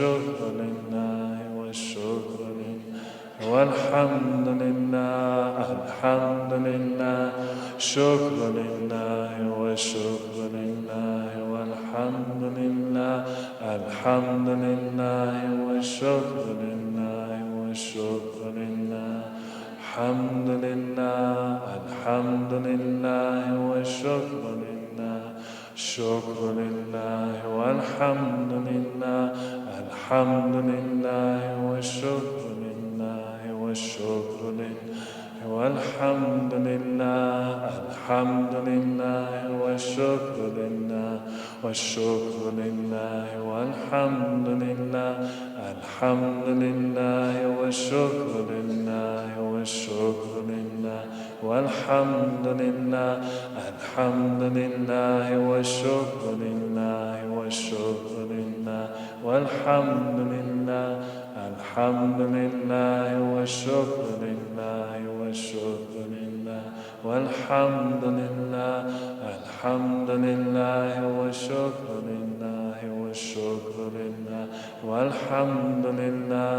والشكر لله والشكر لله والحمد لله الحمد لله شكر لله والشكر لله والحمد لله الحمد لله والشكر لله والشكر لله الحمد لله الحمد لله والشكر لله الشكر لله والحمد لله الحمد لله والشكر لله والشكر لله والحمد لله الحمد لله والشكر لله والشكر لله والحمد لله الحمد لله والشكر لله والشكر لله والحمد لله الحمد لله والشكر لله والشكر لله والحمد لله الحمد لله والشكر لله والشكر لله والحمد لله الحمد لله والشكر لله والشكر لله والحمد لله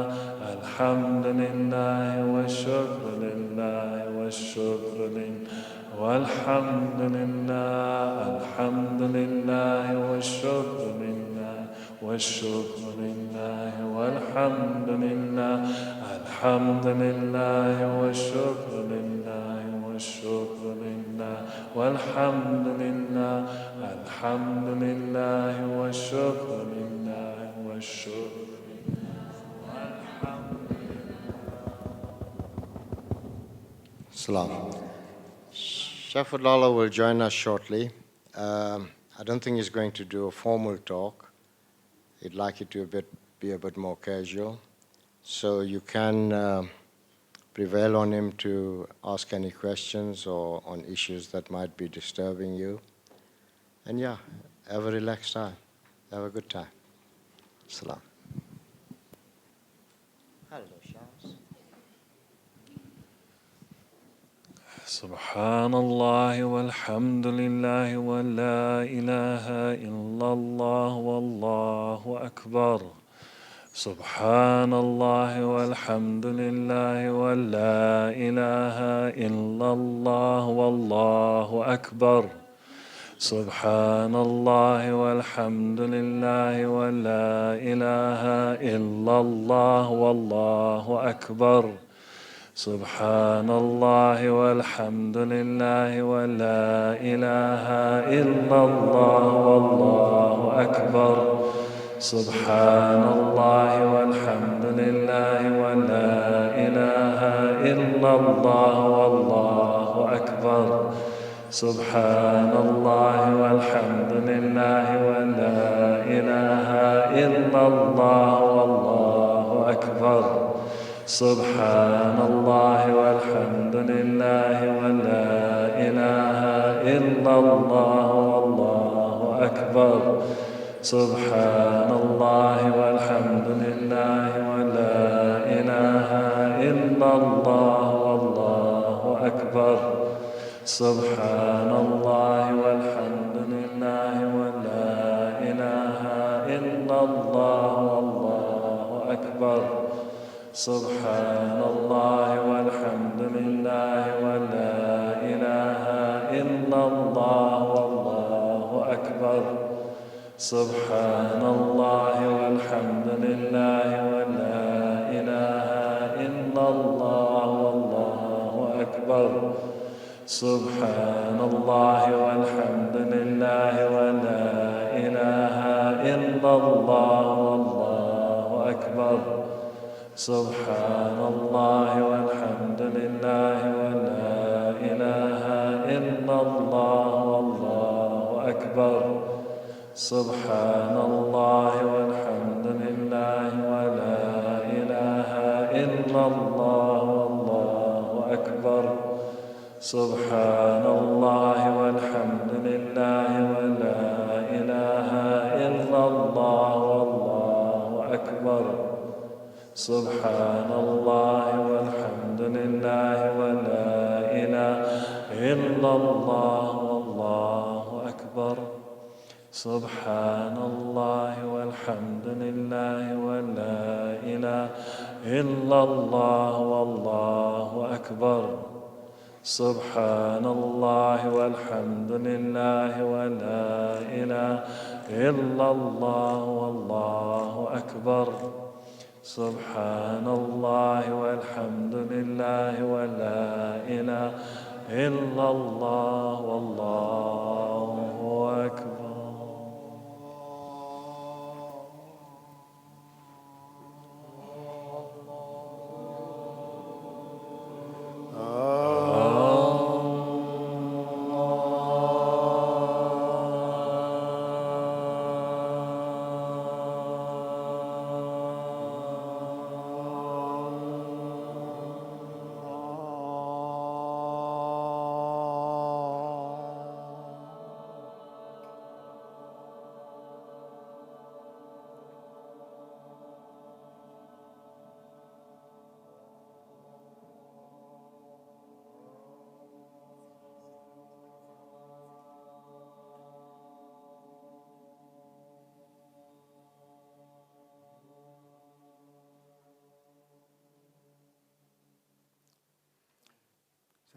الحمد لله والشكر لله والشكر لله والحمد لله الحمد لله والشكر لله والشكر لله والحمد لله الحمد لله والشكر لله والشكر لله والحمد لله الحمد لله والشكر لله والشكر Salam. Shaykh Fadhlalla will join us shortly. I don't think he's going to do a formal talk. He'd like it to be a bit more casual. So you can prevail on him to ask any questions or on issues that might be disturbing you. And yeah, have a relaxed time. Have a good time. Salam. Hello, Shams. سبحان الله والحمد لله ولا إله إلا الله والله أكبر سبحان الله والحمد لله ولا إله إلا الله والله أكبر سبحان الله والحمد لله ولا إله إلا الله والله أكبر سبحان الله والحمد لله ولا إله إلا الله والله أكبر سبحان الله والحمد لله ولا إله إلا الله والله أكبر سبحان الله والحمد لله ولا إله إلا الله والله أكبر سبحان الله والحمد لله ولا إله إلا الله والله أكبر سبحان الله والحمد لله ولا إله إلا الله والله أكبر سبحان الله والحمد لله ولا إله إلا الله والله أكبر سبحان الله والحمد لله ولا إله إلا الله والله أكبر سبحان الله والحمد لله ولا إله إلا الله والله أكبر سبحان الله والحمد لله ولا إله إلا الله والله أكبر سبحان الله والحمد لله ولا إله إلا الله والله أكبر سبحان الله والحمد لله ولا إله إلا الله والله أكبر سبحان الله والحمد لله ولا إله إلا الله والله أكبر سبحان الله والحمد لله ولا إله إلا الله والله أكبر سبحان الله والحمد لله ولا إله إلا الله والله أكبر سبحان الله والحمد لله ولا إله إلا الله والله أكبر سبحان الله والحمد لله ولا إله إلا الله والله أكبر.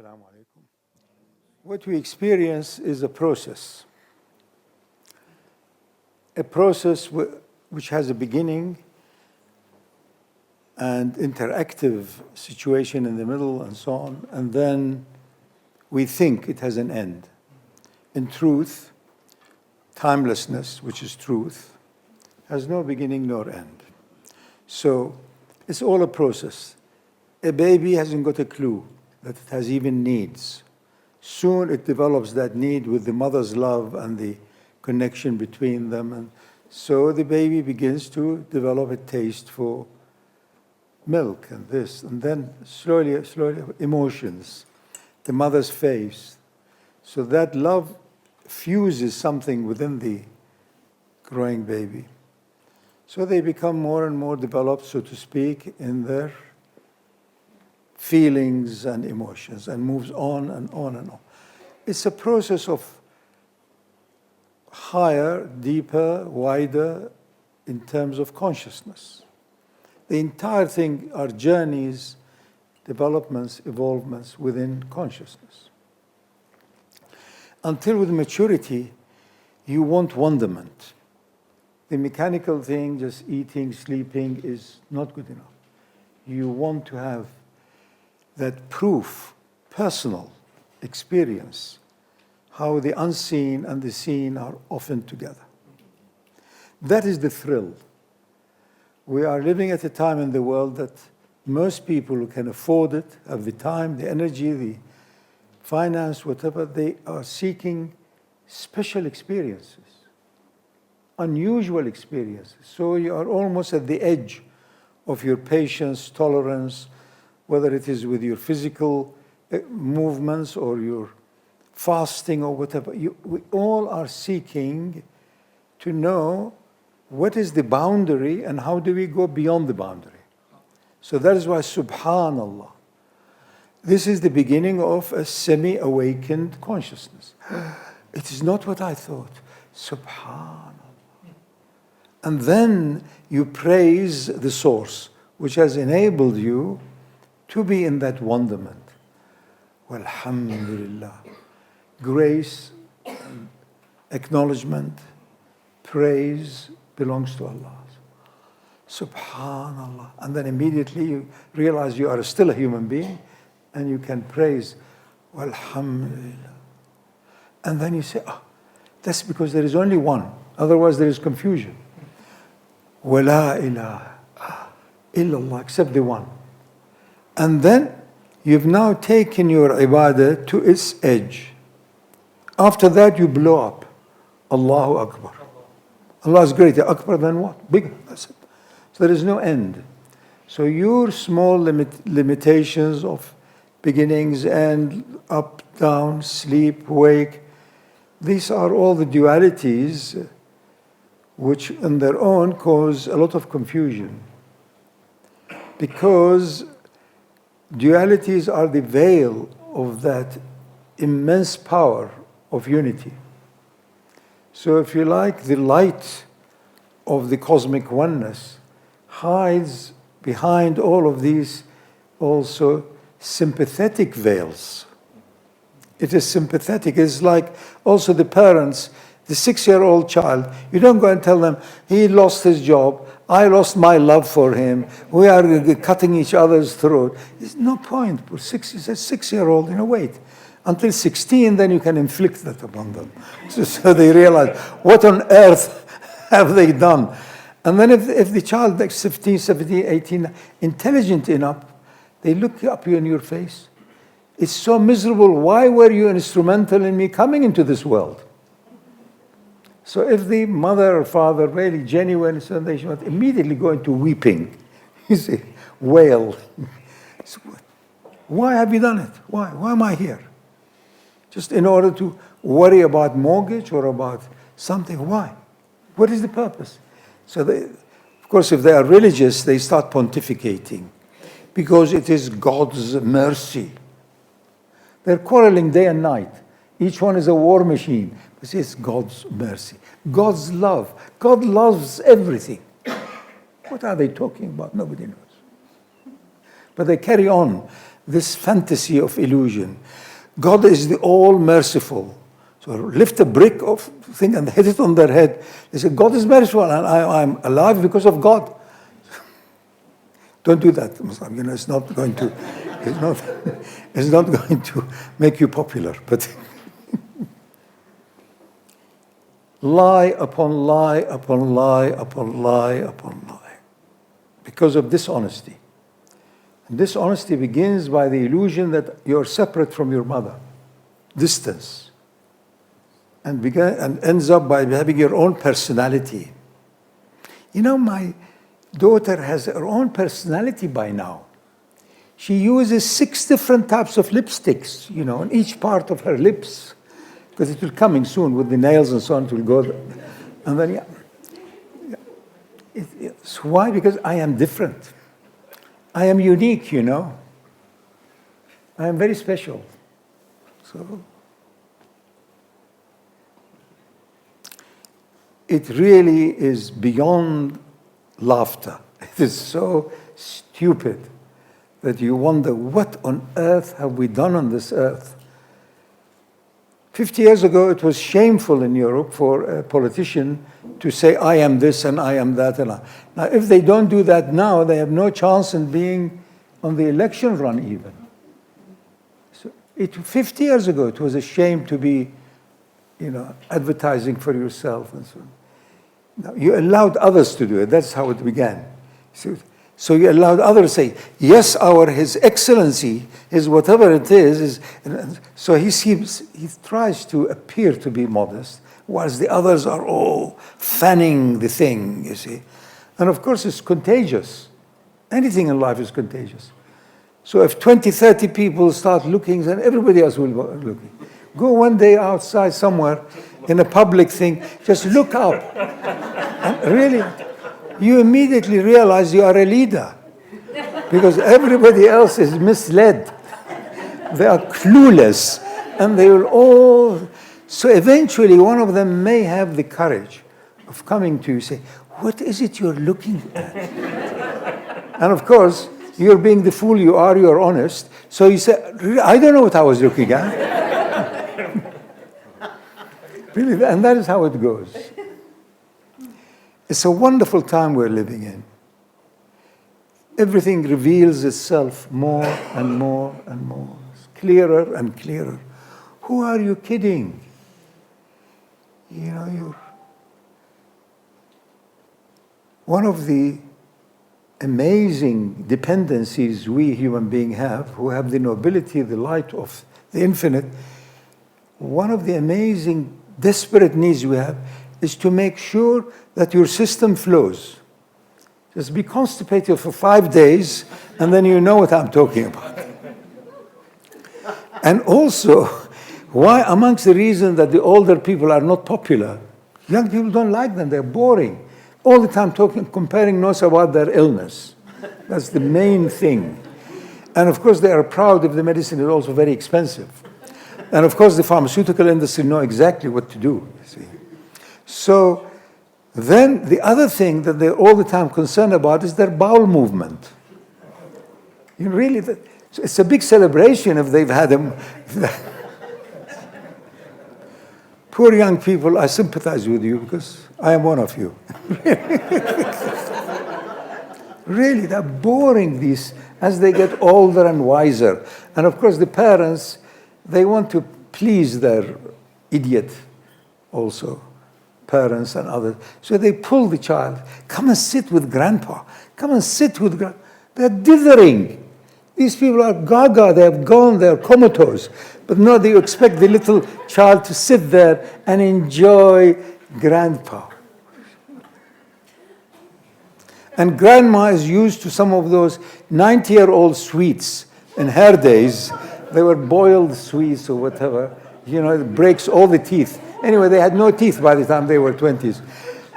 Assalamu alaikum. What we experience is a process which has a beginning and interactive situation in the middle and so on, and then we think it has an end. In truth, timelessness, which is truth, has no beginning nor end. So it's all a process. A baby hasn't got a clue that it has even needs. Soon it develops that need with the mother's love and the connection between them. And so the baby begins to develop a taste for milk and this. And then slowly, emotions, the mother's face. So that love fuses something within the growing baby. So they become more and more developed, so to speak, in their feelings and emotions, and moves on and on and on. It's a process of higher, deeper, wider in terms of consciousness. The entire thing are journeys, developments, evolvements within consciousness. Until with maturity, you want wonderment. The mechanical thing, just eating, sleeping, is not good enough. You want to have that proof, personal experience, how the unseen and the seen are often together. That is the thrill. We are living at a time in the world that most people who can afford it, have the time, the energy, the finance, whatever, they are seeking special experiences, unusual experiences. So you are almost at the edge of your patience, tolerance, whether it is with your physical movements or your fasting or whatever. We all are seeking to know what is the boundary and how do we go beyond the boundary. So that is why, subhanallah, this is the beginning of a semi-awakened consciousness. It is not what I thought. Subhanallah. And then you praise the source, which has enabled you to be in that wonderment. Walhamdulillah. Grace, acknowledgement, praise belongs to Allah. Subhanallah. And then immediately you realize you are still a human being and you can praise, Walhamdulillah. And then you say, that's because there is only one. Otherwise there is confusion. Wala ilaha illallah, except the one. And then you've now taken your ibadah to its edge. After that you blow up. Allahu Akbar. Allah is greater. Akbar than what? Bigger. That's it. So there is no end. So your small limitations of beginnings, end, up, down, sleep, wake, these are all the dualities which on their own cause a lot of confusion. Because dualities are the veil of that immense power of unity. So if you like, the light of the cosmic oneness hides behind all of these also sympathetic veils. It is sympathetic. It's like also the parents, the 6-year-old child, you don't go and tell them, he lost his job, I lost my love for him, we are cutting each other's throat. There's no point. He's a 6-year-old, wait. Until 16, then you can inflict that upon them. So they realize, what on earth have they done? And then if the child, like 15, 17, 18, intelligent enough, they look up you in your face. It's so miserable. Why were you instrumental in me coming into this world? So if the mother or father really genuine, so they should immediately go into weeping. You see, wail. So why have you done it? Why? Why am I here? Just in order to worry about mortgage or about something. Why? What is the purpose? So of course, if they are religious, they start pontificating because it is God's mercy. They're quarreling day and night. Each one is a war machine. But it's God's mercy, God's love. God loves everything. What are they talking about? Nobody knows. But they carry on this fantasy of illusion. God is the all-merciful. So lift a brick of thing and hit it on their head. They say, God is merciful and I'm alive because of God. Don't do that, Muslim. It's not going to, it's not going to make you popular. But lie upon lie upon lie upon lie upon lie, because of dishonesty. And dishonesty begins by the illusion that you're separate from your mother, distance, and ends up by having your own personality. My daughter has her own personality by now. She uses 6 different types of lipsticks, on each part of her lips, because it will coming soon with the nails and so on. It will go, and then it's why? Because I am different. I am unique, I am very special. So it really is beyond laughter. It is so stupid that you wonder, what on earth have we done on this earth? 50 years ago, it was shameful in Europe for a politician to say, I am this and I am that. Now, if they don't do that now, they have no chance in being on the election run even. So 50 years ago, it was a shame to be, advertising for yourself and so on. Now, you allowed others to do it. That's how it began. So you allowed others to say, yes, His Excellency, his whatever it is. So he tries to appear to be modest, whilst the others are all fanning the thing, you see. And of course, it's contagious. Anything in life is contagious. So if 20, 30 people start looking, then everybody else will go looking. Go one day outside somewhere in a public thing, just look up. And really, you immediately realize you are a leader because everybody else is misled. They are clueless and they will all... So eventually one of them may have the courage of coming to you and say, what is it you're looking at? And of course, you're being the fool you are, you're honest. So you say, I don't know what I was looking at. Really, and that is how it goes. It's a wonderful time we're living in. Everything reveals itself more and more and more. It's clearer and clearer. Who are you kidding? One of the amazing dependencies we human beings have, who have the nobility, the light of the infinite, one of the amazing desperate needs we have is to make sure that your system flows. Just be constipated for 5 days, and then you know what I'm talking about. And also, why amongst the reasons that the older people are not popular, young people don't like them, they're boring. All the time comparing notes about their illness. That's the main thing. And of course, they are proud if the medicine is also very expensive. And of course, the pharmaceutical industry know exactly what to do, you see. So then the other thing that they're all the time concerned about is their bowel movement. You really, it's a big celebration if they've had them. Poor young people, I sympathize with you because I am one of you. Really, they're boring these as they get older and wiser. And of course, the parents, they want to please their idiot also, parents and others. So they pull the child, come and sit with grandpa. Come and sit with grandpa. They're dithering. These people are gaga, they have gone, they're comatose. But no, they expect the little child to sit there and enjoy grandpa. And grandma is used to some of those 90-year-old sweets. In her days, they were boiled sweets or whatever. You know, it breaks all the teeth. Anyway, they had no teeth by the time they were 20s.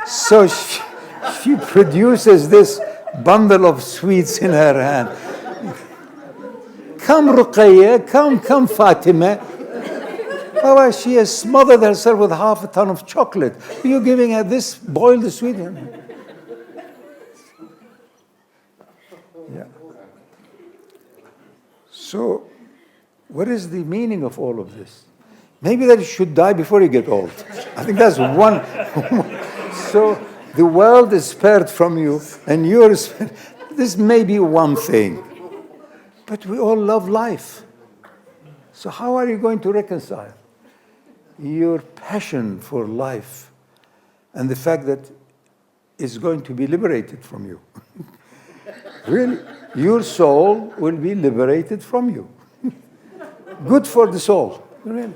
So she produces this bundle of sweets in her hand. Come Ruqayya, come Fatima. Oh, she has smothered herself with half a ton of chocolate. You're giving her this boiled sweet? Yeah. So, what is the meaning of all of this? Maybe that you should die before you get old. I think that's one. So, the world is spared from you, and you're spared. This may be one thing. But we all love life. So how are you going to reconcile your passion for life and the fact that it's going to be liberated from you? Really, your soul will be liberated from you. Good for the soul, really.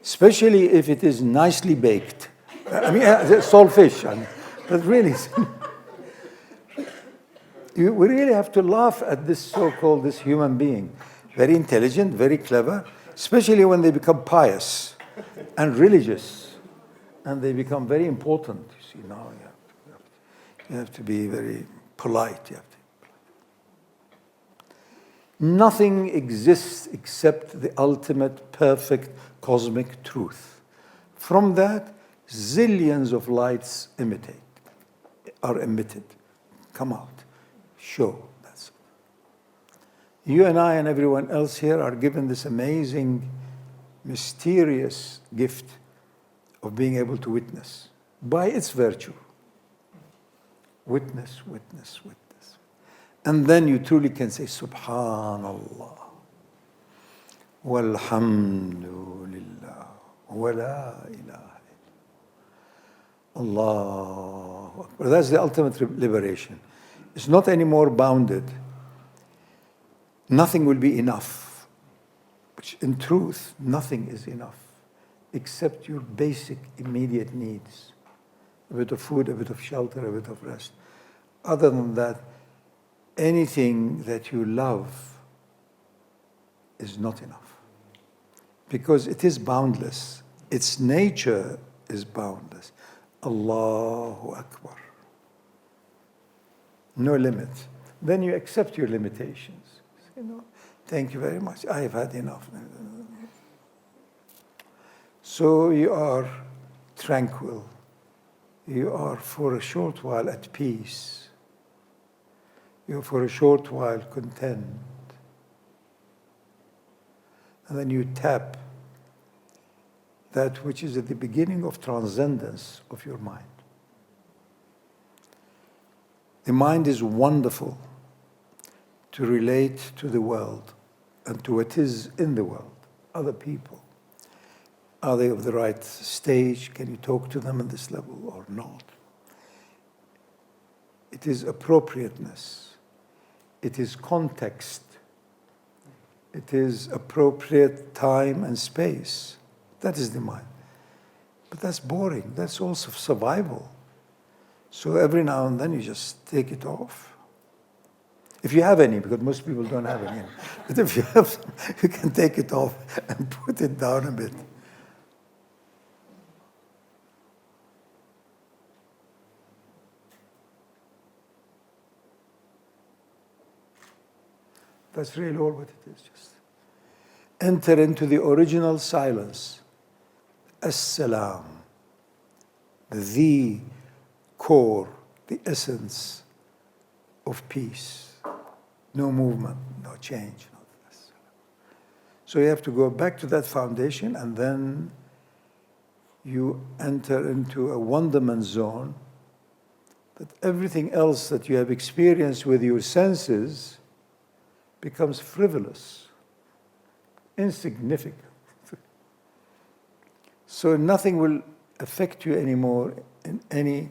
Especially if it is nicely baked. I mean, saltfish, but really. We really have to laugh at this so-called, this human being. Very intelligent, very clever, especially when they become pious and religious. And they become very important. You see, now you have to be very polite. Nothing exists except the ultimate, perfect, cosmic truth. From that, zillions of lights are emitted, come out. Show. That's it. You and I and everyone else here are given this amazing, mysterious gift of being able to witness by its virtue. Witness, witness, witness. And then you truly can say, Subhanallah, walhamdulillah, wa la ilaha illallah. Allahu Akbar. That's the ultimate liberation. It's not anymore bounded. Nothing will be enough. Which in truth, nothing is enough except your basic immediate needs. A bit of food, a bit of shelter, a bit of rest. Other than that, anything that you love is not enough. Because it is boundless. Its nature is boundless. Allahu Akbar. No limit. Then you accept your limitations. You know, thank you very much. I have had enough. So you are tranquil. You are for a short while at peace. You are for a short while content. And then you tap that which is at the beginning of transcendence of your mind. The mind is wonderful to relate to the world and to what is in the world, other people. Are they of the right stage? Can you talk to them at this level or not? It is appropriateness. It is context. It is appropriate time and space. That is the mind. But that's boring. That's also survival. So every now and then you just take it off. If you have any, because most people don't have any. But if you have some, you can take it off and put it down a bit. That's really all what it is. Just enter into the original silence. As-salam. the core, the essence of peace. No movement, no change. No this. So you have to go back to that foundation, and then you enter into a wonderment zone that everything else that you have experienced with your senses becomes frivolous, insignificant. So nothing will affect you anymore in any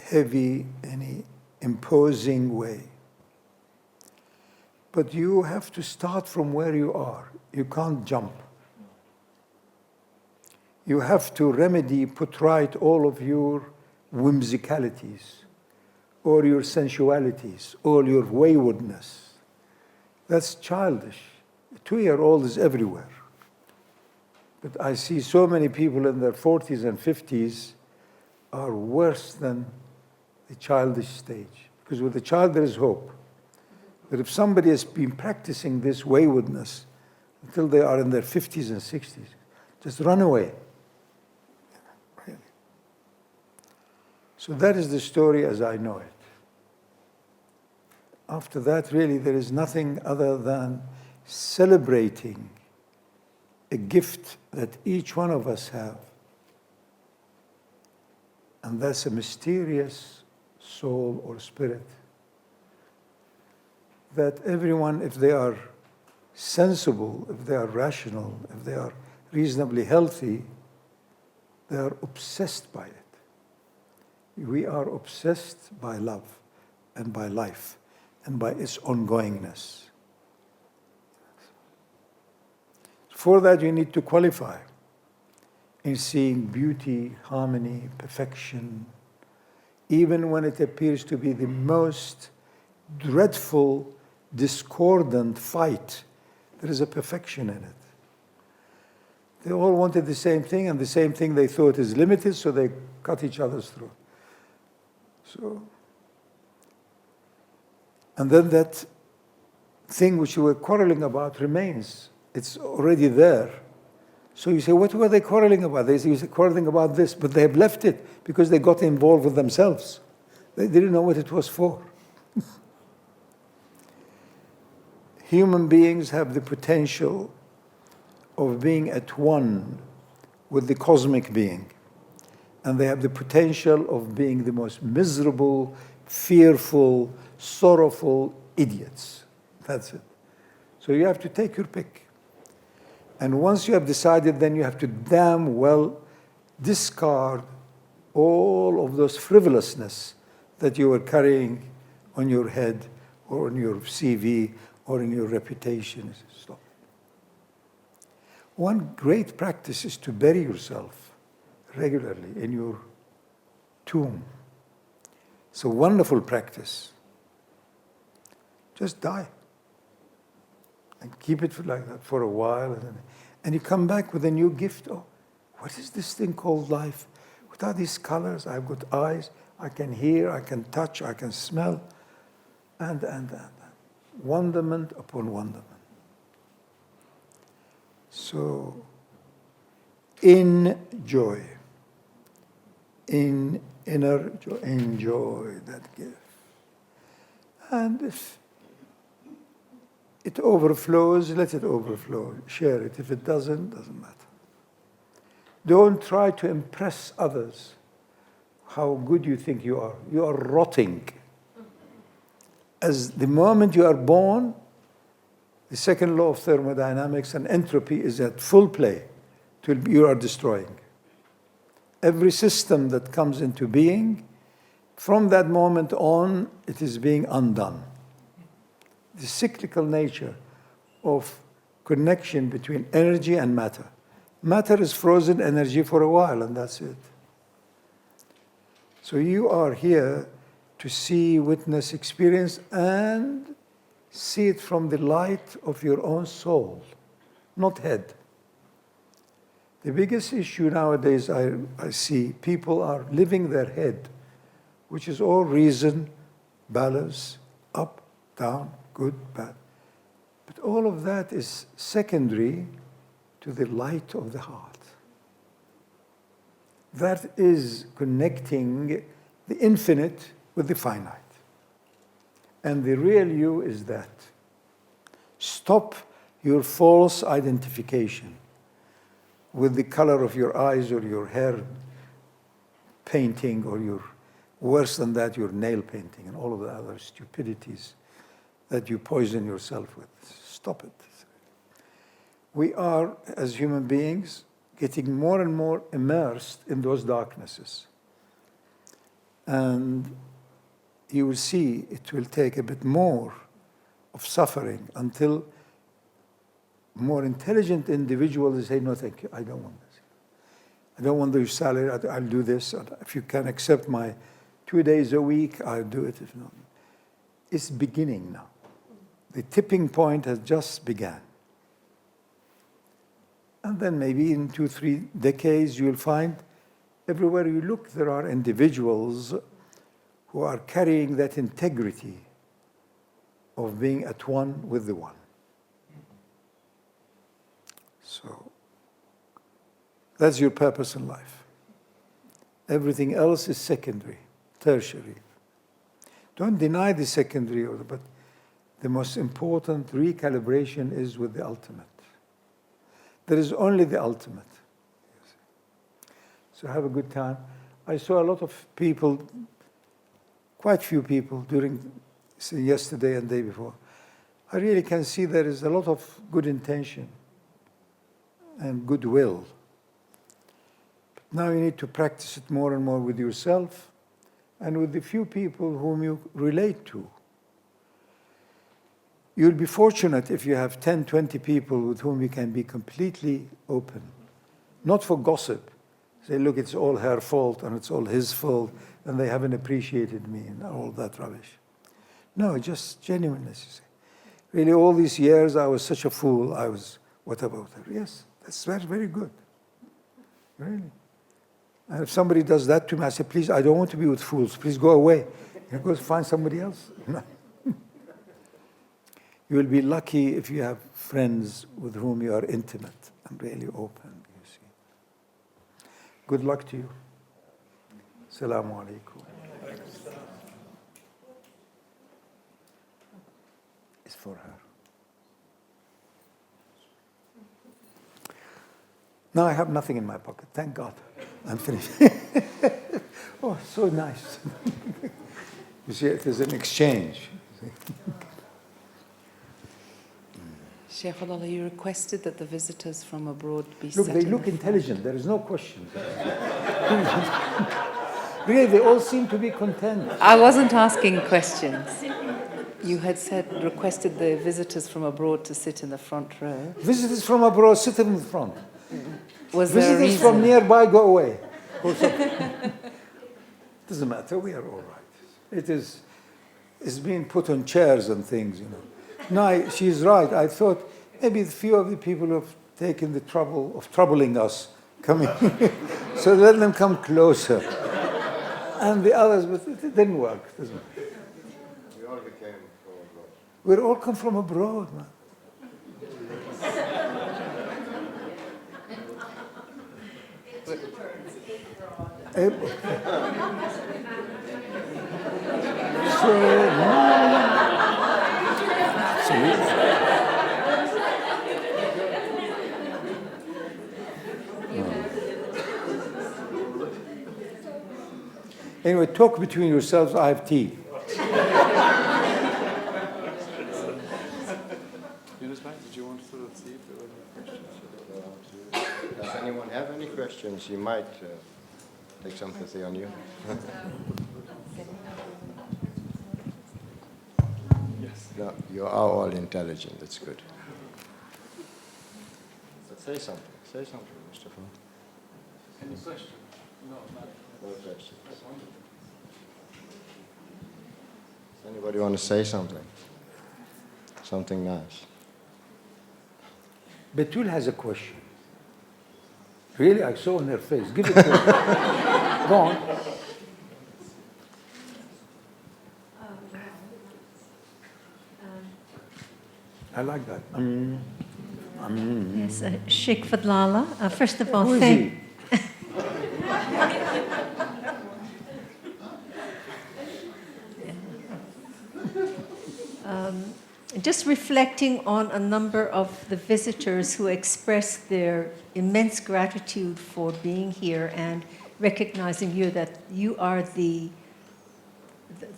heavy, any imposing way. But you have to start from where you are. You can't jump. You have to remedy, put right all of your whimsicalities, or your sensualities, or your waywardness. That's childish. A 2-year-old is everywhere. But I see so many people in their 40s and 50s are worse than the childish stage. Because with the child there is hope. But if somebody has been practicing this waywardness until they are in their 50s and 60s, just run away. Really. So that is the story as I know it. After that, really, there is nothing other than celebrating a gift that each one of us have. And that's a mysterious soul or spirit that everyone, if they are sensible, if they are rational, if they are reasonably healthy, they are obsessed by it. We are obsessed by love and by life and by its ongoingness. For that, you need to qualify in seeing beauty, harmony, perfection, even when it appears to be the most dreadful, discordant fight. There is a perfection in it. They all wanted the same thing, and the same thing they thought is limited, so they cut each other's throat. And then that thing which you were quarreling about remains. It's already there. So you say, what were they quarreling about? They say, quarreling about this, but they have left it because they got involved with themselves. They didn't know what it was for. Human beings have the potential of being at one with the cosmic being. And they have the potential of being the most miserable, fearful, sorrowful idiots. That's it. So you have to take your pick. And once you have decided, then you have to damn well discard all of those frivolousness that you were carrying on your head or on your CV or in your reputation. Stop. One great practice is to bury yourself regularly in your tomb. It's a wonderful practice. Just die. And keep it like that for a while. And you come back with a new gift. Oh, what is this thing called life? What are these colors? I've got eyes. I can hear. I can touch. I can smell. And. Wonderment upon wonderment. So, in joy. In inner joy. Enjoy that gift. And if it overflows, let it overflow. Share it. If it doesn't matter. Don't try to impress others how good you think you are. You are rotting. As the moment you are born, the second law of thermodynamics and entropy is at full play till you are destroying. Every system that comes into being, from that moment on, it is being undone. The cyclical nature of connection between energy and matter. Matter is frozen energy for a while, and that's it. So you are here to see, witness, experience, and see it from the light of your own soul, not head. The biggest issue nowadays I see, people are living their head, which is all reason, balance, up, down, good, bad. But all of that is secondary to the light of the heart. That is connecting the infinite with the finite. And the real you is that. Stop your false identification with the color of your eyes or your hair painting or your, worse than that, your nail painting and all of the other stupidities that you poison yourself with. Stop it. We are, as human beings, getting more and more immersed in those darknesses. And you will see it will take a bit more of suffering until more intelligent individuals say, no, thank you, I don't want this. I don't want your salary, I'll do this. If you can accept my 2 days a week, I'll do it. If not, it's beginning now. The tipping point has just begun. And then maybe in 2-3 decades, you'll find everywhere you look, there are individuals who are carrying that integrity of being at one with the one. So that's your purpose in life. Everything else is secondary, tertiary. Don't deny the secondary, but the most important recalibration is with the ultimate. There is only the ultimate. So have a good time. I saw a lot of people, quite few people during yesterday and the day before. I really can see there is a lot of good intention and goodwill. But now you need to practice it more and more with yourself and with the few people whom you relate to. You'll be fortunate if you have 10, 20 people with whom you can be completely open. Not for gossip. Say, look, it's all her fault and it's all his fault and they haven't appreciated me and all that rubbish. No, just genuineness. You see. Really, all these years I was such a fool. What about her? Yes, that's very, very good. Really. And if somebody does that to me, I say, please, I don't want to be with fools. Please go away. Go find somebody else. You will be lucky if you have friends with whom you are intimate and really open, you see. Good luck to you. Assalamu alaikum. It's for her. Now I have nothing in my pocket. Thank God. I'm finished. Oh, so nice. You see, it is an exchange. Shaykh Fadhlalla, you requested that the visitors from abroad be Look, set they in look the intelligent. There is no question. Really, they all seem to be content. I wasn't asking questions. You had requested the visitors from abroad to sit in the front row. Visitors from abroad sit in the front. Was there a Visitors reason? from nearby go away. Doesn't matter. We are all right. It's being put on chairs and things, you know. No, she's right. I thought maybe a few of the people who have taken the trouble of troubling us coming, so let them come closer. And the others, but it didn't work, doesn't it? We all became from abroad. We all come from abroad, man. Anyway, talk between yourselves. I have tea. Did you want to see if there were any questions? Does anyone have any questions? He might take sympathy on you. Yes. No, you are all intelligent. That's good. But say something. Say something, Mustafa. Any question? No, not. No questions. Does anybody want to say something? Something nice. Betul has a question. Really, I saw in her face. Give it to her. Go on. I like that. Yes, Shaykh Fadhlalla. First of all, Who is he? Just reflecting on a number of the visitors who expressed their immense gratitude for being here and recognizing you that you are the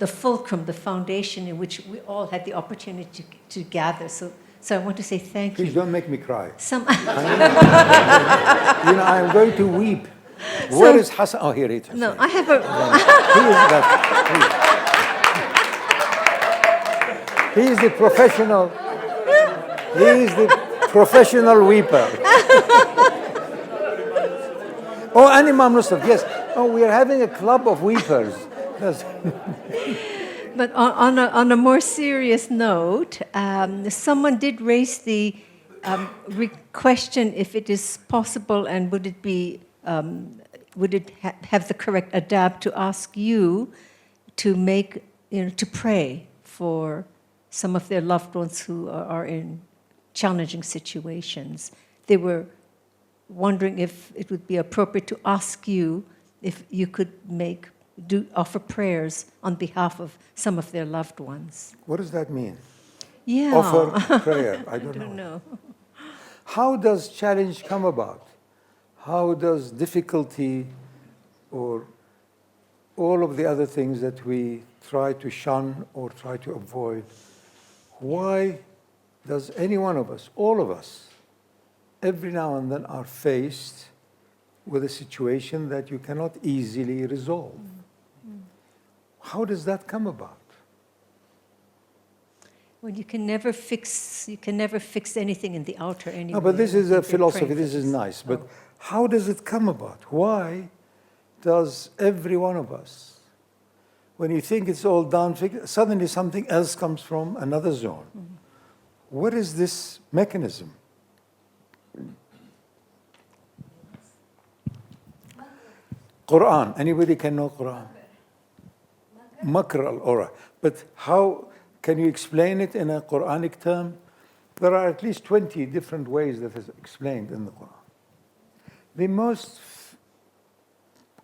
fulcrum, the foundation in which we all had the opportunity to gather. So I want to say thank you. Please don't make me cry. Some I'm going to weep. Where is Hassan? Oh, here it is. No, I have a... He is the professional. He is the professional weeper. Oh, and Imam Nusrat, yes. Oh, we are having a club of weepers. But on a more serious note, someone did raise the question if it is possible and would it be would it have the correct adab to ask you to make to pray for some of their loved ones who are in challenging situations. They were wondering if it would be appropriate to ask you if you could offer prayers on behalf of some of their loved ones. What does that mean? Yeah. Offer prayer. I don't know. How does challenge come about? How does difficulty or all of the other things that we try to shun or try to avoid, why does any one of us, all of us, every now and then are faced with a situation that you cannot easily resolve? How does that come about? Well, you can never fix anything in the outer anyway. No, but this is a philosophy, this is nice. But how does it come about? Why does every one of us, when you think it's all done, suddenly something else comes from another zone? Mm-hmm. What is this mechanism? Quran. Anybody can know Quran? Makr al-aura. But how can you explain it in a Quranic term? There are at least 20 different ways that is explained in the Quran. The most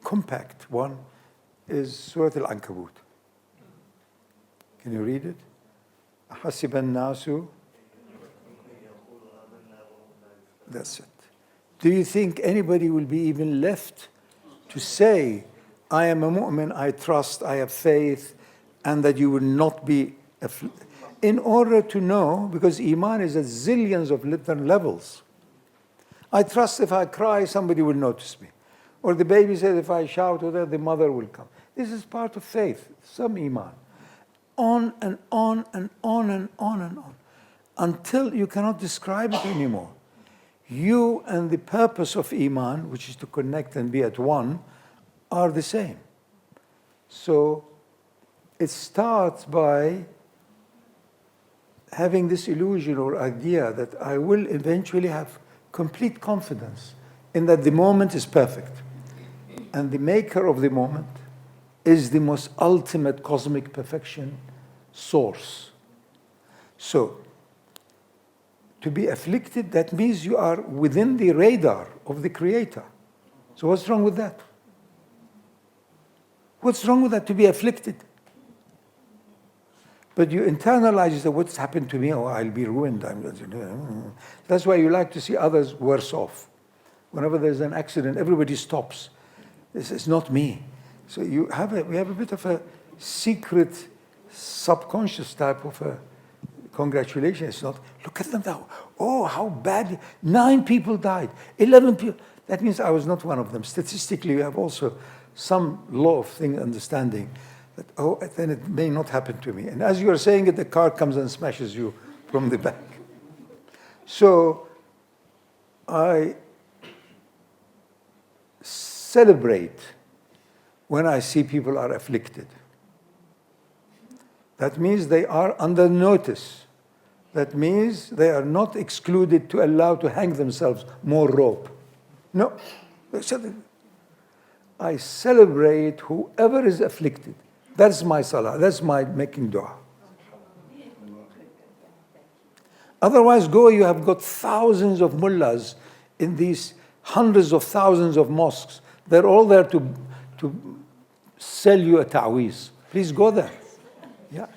compact one is Surah Al-Ankabut. Can you read it? حَسِبَ النَّاسُ. That's it. Do you think anybody will be even left to say, I am a mu'min, I trust, I have faith, and that you will not be in order to know, because Iman is at zillions of different levels. I trust if I cry, somebody will notice me. Or the baby says, if I shout or that, the mother will come. This is part of faith, some Iman. On and on and on and on and on, until you cannot describe it anymore. You and the purpose of Iman, which is to connect and be at one, are the same. So it starts by having this illusion or idea that I will eventually have complete confidence in that the moment is perfect. And the maker of the moment is the most ultimate cosmic perfection source. So, to be afflicted, that means you are within the radar of the Creator. So what's wrong with that? What's wrong with that, to be afflicted? But you internalize, you say, what's happened to me? Oh, I'll be ruined. That's why you like to see others worse off. Whenever there's an accident, everybody stops. This is not me. So we have a bit of a secret, subconscious type of a congratulation. It's not, look at them now. Oh, how bad. 9 people died. 11 people. That means I was not one of them. Statistically, you have also some law of understanding that, oh, then it may not happen to me. And as you are saying it, the car comes and smashes you from the back. So I celebrate when I see people are afflicted. That means they are under notice. That means they are not excluded to allow to hang themselves more rope. No. I celebrate whoever is afflicted. That's my salah. That's my making dua. Otherwise, you have got thousands of mullahs in these hundreds of thousands of mosques. They're all there to sell you a ta'weez. Please go there. Yeah.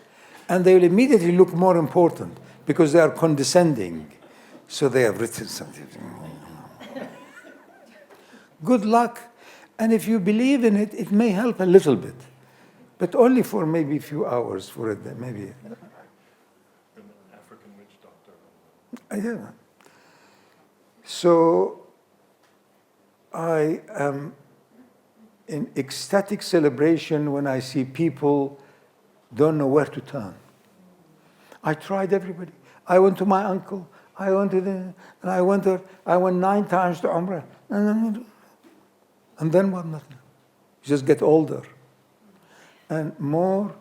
And they will immediately look more important because they are condescending. So they have written something. Good luck. And if you believe in it, it may help a little bit. But only for maybe a few hours for it, maybe. An African witch doctor. Yeah. So I am in ecstatic celebration when I see people don't know where to turn. I tried everybody. I went to my uncle. I went to the, and I went 9 times to Umrah. And then what? Nothing. You just get older. And more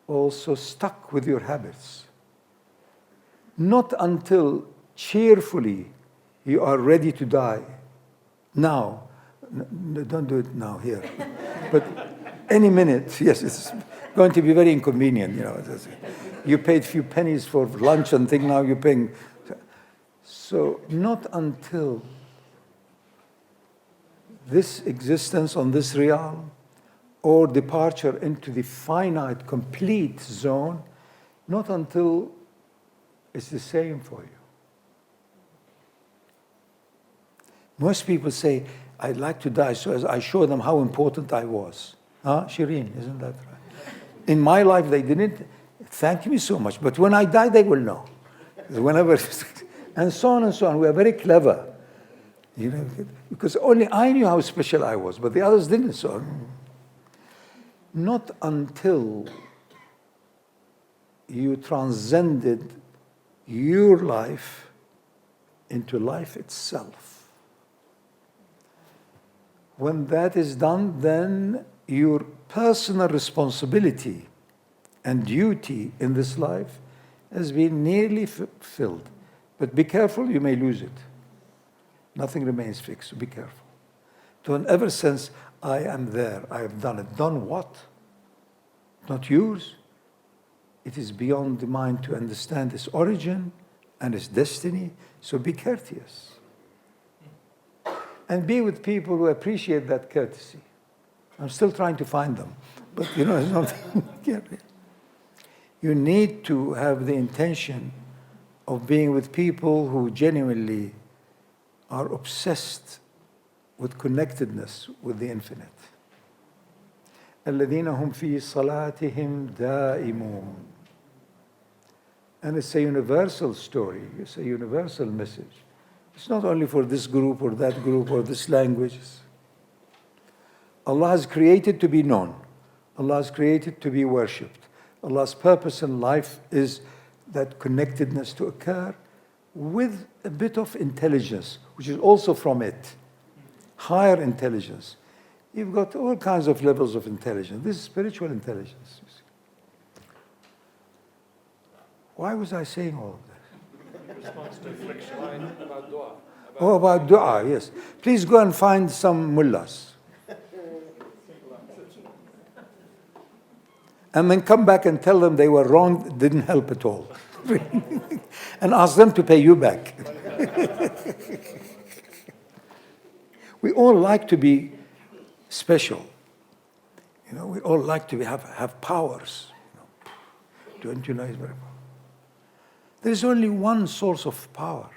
also stuck with your habits. Not until cheerfully you are ready to die. Now. Don't do it now here. But any minute, yes, it's going to be very inconvenient. You know, you paid few pennies for lunch and thing, now you're paying. So not until this existence on this realm or departure into the finite, complete zone, not until it's the same for you. Most people say, I'd like to die so as I show them how important I was. Huh? Shireen, isn't that right? In my life, they didn't thank me so much. But when I die, they will know. Whenever, and so on and so on. We are very clever. You know, because only I knew how special I was, but the others didn't. So, not until you transcended your life into life itself. When that is done, then your personal responsibility and duty in this life has been nearly fulfilled. But be careful, you may lose it. Nothing remains fixed, so be careful. Don't ever sense, I am there, I have done it. Done what? Not yours. It is beyond the mind to understand its origin and its destiny, so be courteous. And be with people who appreciate that courtesy. I'm still trying to find them, but you know, it's not. You need to have the intention of being with people who genuinely are obsessed with connectedness with the infinite. الذين هم في صلاتهم دائمون. And it's a universal story. It's a universal message. It's not only for this group or that group or this language. Allah has created to be known. Allah has created to be worshipped. Allah's purpose in life is that connectedness to occur with a bit of intelligence, which is also from it. Higher intelligence. You've got all kinds of levels of intelligence. This is spiritual intelligence. Why was I saying all of this? Response to affliction about dua. Oh, about dua, yes. Please go and find some mullahs. And then come back and tell them they were wrong, it didn't help at all. And ask them to pay you back. We all like to be special. You know, we all like to have powers. You know. Don't you know it's very powerful? There is only one source of power.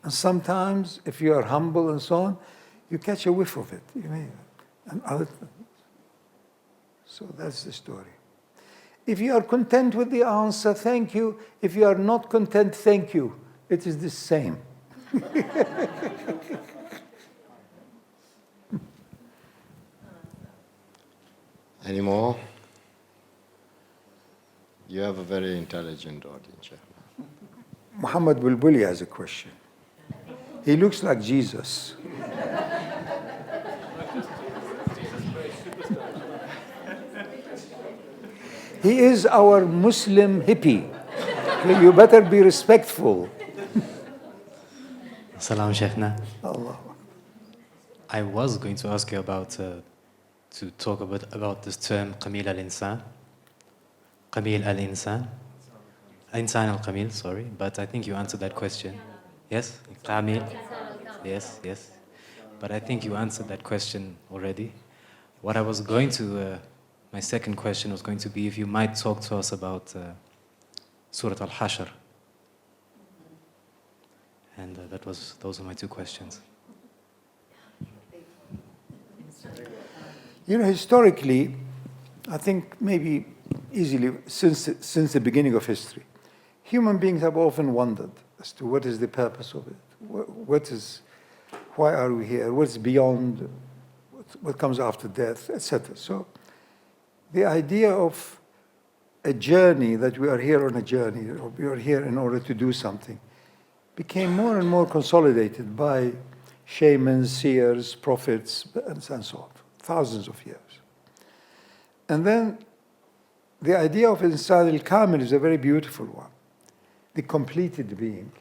And sometimes, if you are humble and so on, you catch a whiff of it. You know, and other things. So that's the story. If you are content with the answer, thank you. If you are not content, thank you. It is the same. Any more? You have a very intelligent audience. Muhammad Bulbuli has a question. He looks like Jesus. He is our Muslim hippie. You better be respectful. Salam, Shaykhna. Allah. I was going to ask you about, to talk about this term, Qamil al-Insan. Qamil al-Insan. Insan al-Qamil, sorry. But I think you answered that question. Yes? Qamil. Yes, yes. But I think you answered that question already. What I was going to My second question was going to be if you might talk to us about Surah Al-Hashr. And those are my two questions. You know, historically, I think maybe easily since the beginning of history, human beings have often wondered as to what is the purpose of it, why are we here, what's beyond, what comes after death, etc. So the idea of a journey, that we are here on a journey, or we are here in order to do something, became more and more consolidated by shamans, seers, prophets, and so on, thousands of years. And then the idea of Insan al-Kamil is a very beautiful one. The completed being.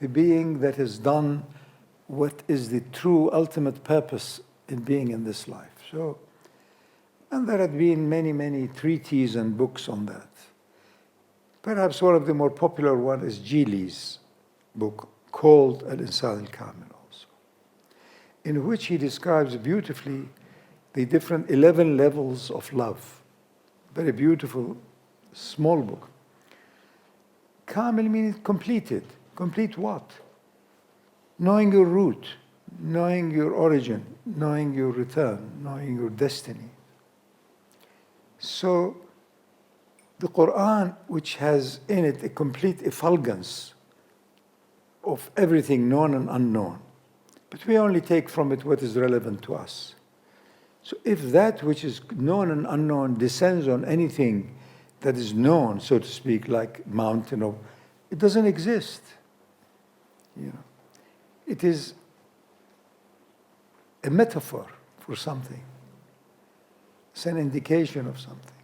The being that has done what is the true ultimate purpose in being in this life. So, and there have been many, many treatises and books on that. Perhaps one of the more popular ones is Gili's book called Al-Insan al-Kamil also, in which he describes beautifully the different 11 levels of love. Very beautiful, small book. Kamil means completed. Complete what? Knowing your root, knowing your origin, knowing your return, knowing your destiny. So the Quran, which has in it a complete effulgence of everything known and unknown, but we only take from it what is relevant to us. So if that which is known and unknown descends on anything that is known, so to speak, like mountain, or it doesn't exist. You know, it is a metaphor for something. It's an indication of something.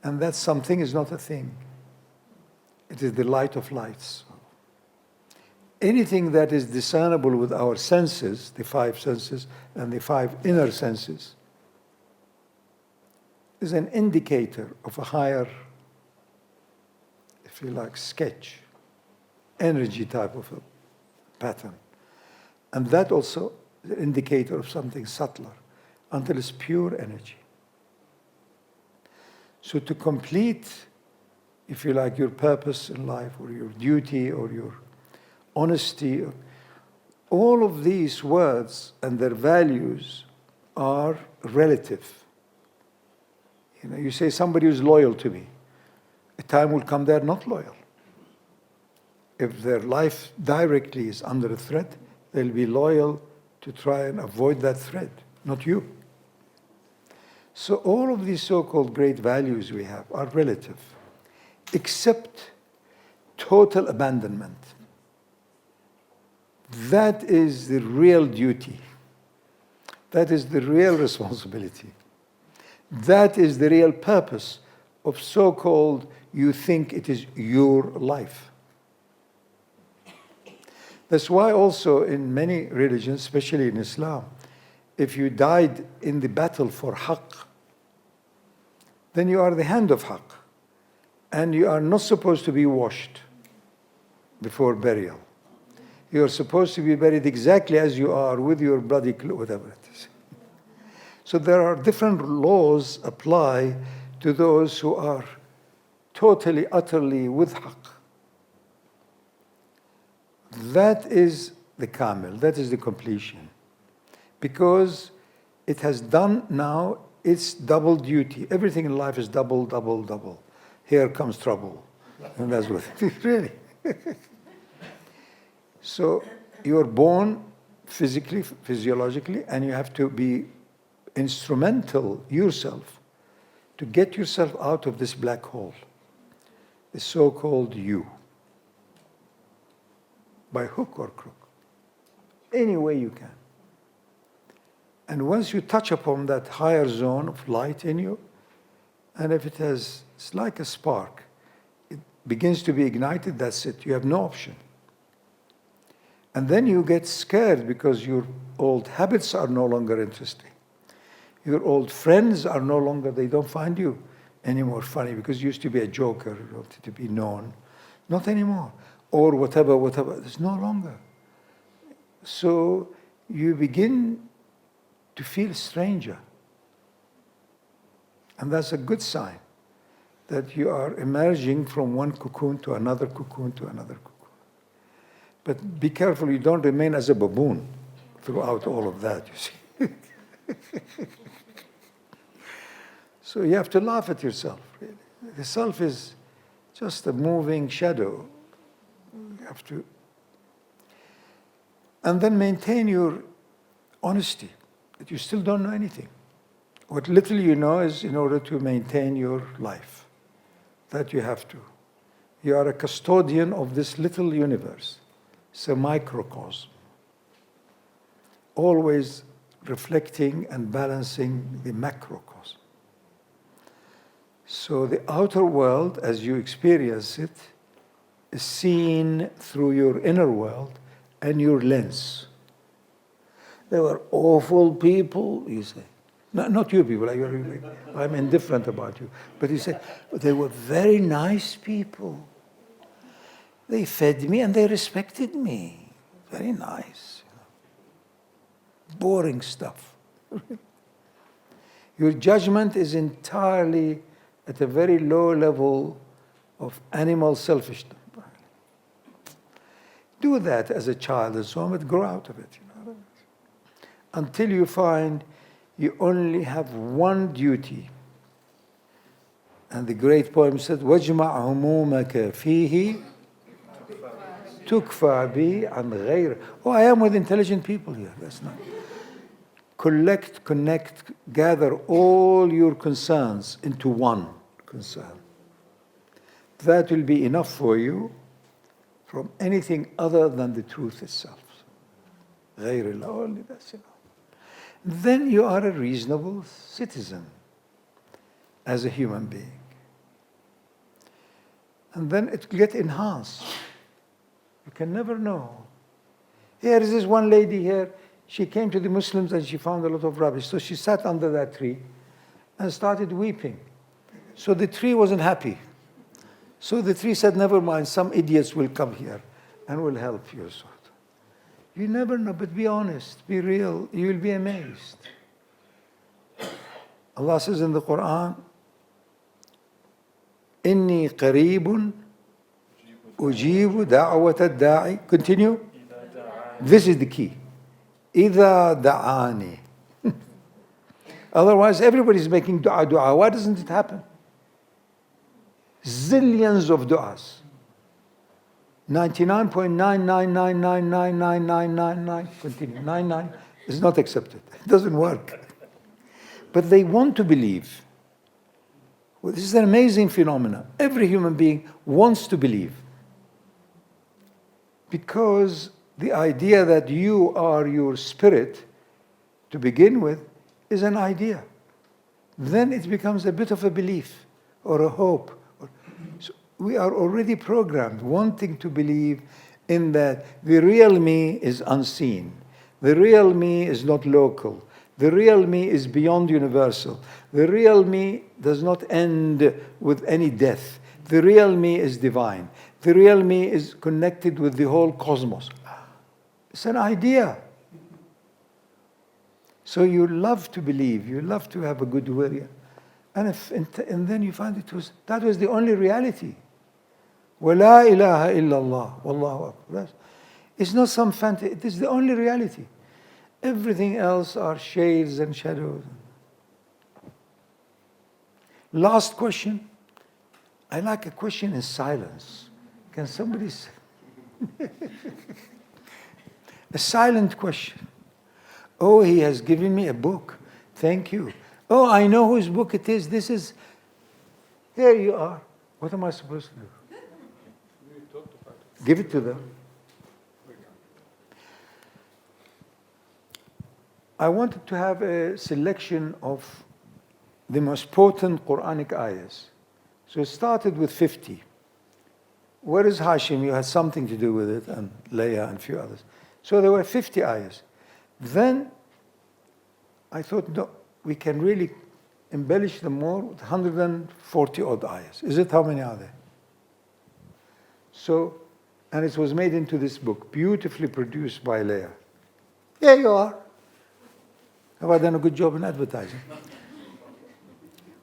And that something is not a thing. It is the light of lights. Anything that is discernible with our senses, the 5 senses and the 5 inner senses, is an indicator of a higher, if you like, sketch, energy type of a pattern. And that also is an indicator of something subtler, until it's pure energy. So to complete, if you like, your purpose in life, or your duty, or your honesty, all of these words and their values are relative. You know, you say somebody is loyal to me. A time will come they're not loyal. If their life directly is under a threat, they'll be loyal to try and avoid that threat, not you. So all of these so-called great values we have are relative, except total abandonment. That is the real duty. That is the real responsibility. That is the real purpose of so-called, you think it is your life. That's why also in many religions, especially in Islam, if you died in the battle for haqq, then you are the hand of haqq. And you are not supposed to be washed before burial. You are supposed to be buried exactly as you are, with your bloody clothes, whatever it is. So there are different laws apply to those who are totally, utterly with haqq. That is the kamil, that is the completion. Because it has done now its double duty. Everything in life is double, double, double. Here comes trouble. And that's what it is, really. So you're born physically, physiologically, and you have to be instrumental yourself to get yourself out of this black hole, the so-called you, by hook or crook, any way you can. And once you touch upon that higher zone of light in you, and if it's like a spark, it begins to be ignited, that's it, you have no option. And then you get scared because your old habits are no longer interesting. Your old friends are no longer, they don't find you anymore funny, because you used to be a joker, you wanted to be known. Not anymore. Or whatever, it's no longer. So you begin to feel a stranger. And that's a good sign that you are emerging from one cocoon to another cocoon to another cocoon. But be careful you don't remain as a baboon throughout all of that, you see. So you have to laugh at yourself, really. The self is just a moving shadow. You have to. And then maintain your honesty, that you still don't know anything. What little you know is in order to maintain your life. That you have to. You are a custodian of this little universe. It's a microcosm. Always reflecting and balancing the macrocosm. So the outer world, as you experience it, is seen through your inner world and your lens. They were awful people, you say. Not you people, I'm indifferent about you. But you say, they were very nice people. They fed me and they respected me. Very nice. Boring stuff. Your judgment is entirely at a very low level of animal selfishness. Do that as a child and so on, but grow out of it. Until you find you only have one duty. And the great poem said, وَاجْمَعْ هُمُومَكَ فِيهِ تُكْفَى بِي عَنْ غَيْرِ. Oh, I am with intelligent people here. That's not. Collect, connect, gather all your concerns into one concern. That will be enough for you from anything other than the truth itself. غَيْرِ اللَّهِ, only that's enough. Then you are a reasonable citizen as a human being. And then it will get enhanced. You can never know. Here is this one lady here. She came to the Muslims and she found a lot of rubbish. So she sat under that tree and started weeping. So the tree wasn't happy. So the tree said, never mind, some idiots will come here and will help you. So you never know, but be honest, be real. You will be amazed. Allah says in the Quran, إِنِّي قَرِيبٌ أُجِيبُ دَعْوَةَ الدَّاعِ. Continue. This is the key. إِذَا دَعَانِي. Otherwise, everybody's making dua. Why doesn't it happen? Zillions of du'as. 99.999999999, continue, 99 is not accepted. It doesn't work. But they want to believe. Well, this is an amazing phenomenon. Every human being wants to believe. Because the idea that you are your spirit, to begin with, is an idea. Then it becomes a bit of a belief or a hope. So we are already programmed wanting to believe in that the real me is unseen. The real me is not local. The real me is beyond universal. The real me does not end with any death. The real me is divine. The real me is connected with the whole cosmos. It's an idea. So you love to believe. You love to have a good will. And then you find that was the only reality. وَلَا إِلَهَ إِلَّا اللَّهُ وَاللَّهُ أَكْبَرُ. It's not some fantasy. It is the only reality. Everything else are shades and shadows. Last question. I like a question in silence. Can somebody say? A silent question. Oh, he has given me a book. Thank you. Oh, I know whose book it is. This is. Here you are. What am I supposed to do? Give it to them. I wanted to have a selection of the most potent Quranic ayahs. So it started with 50. Where is Hashim? You had something to do with it, and Leah and a few others. So there were 50 ayahs. Then I thought, no, we can really embellish them more with 140 odd ayahs. Is it? How many are there? So, and it was made into this book, beautifully produced by Leah. Here you are. Have I done a good job in advertising?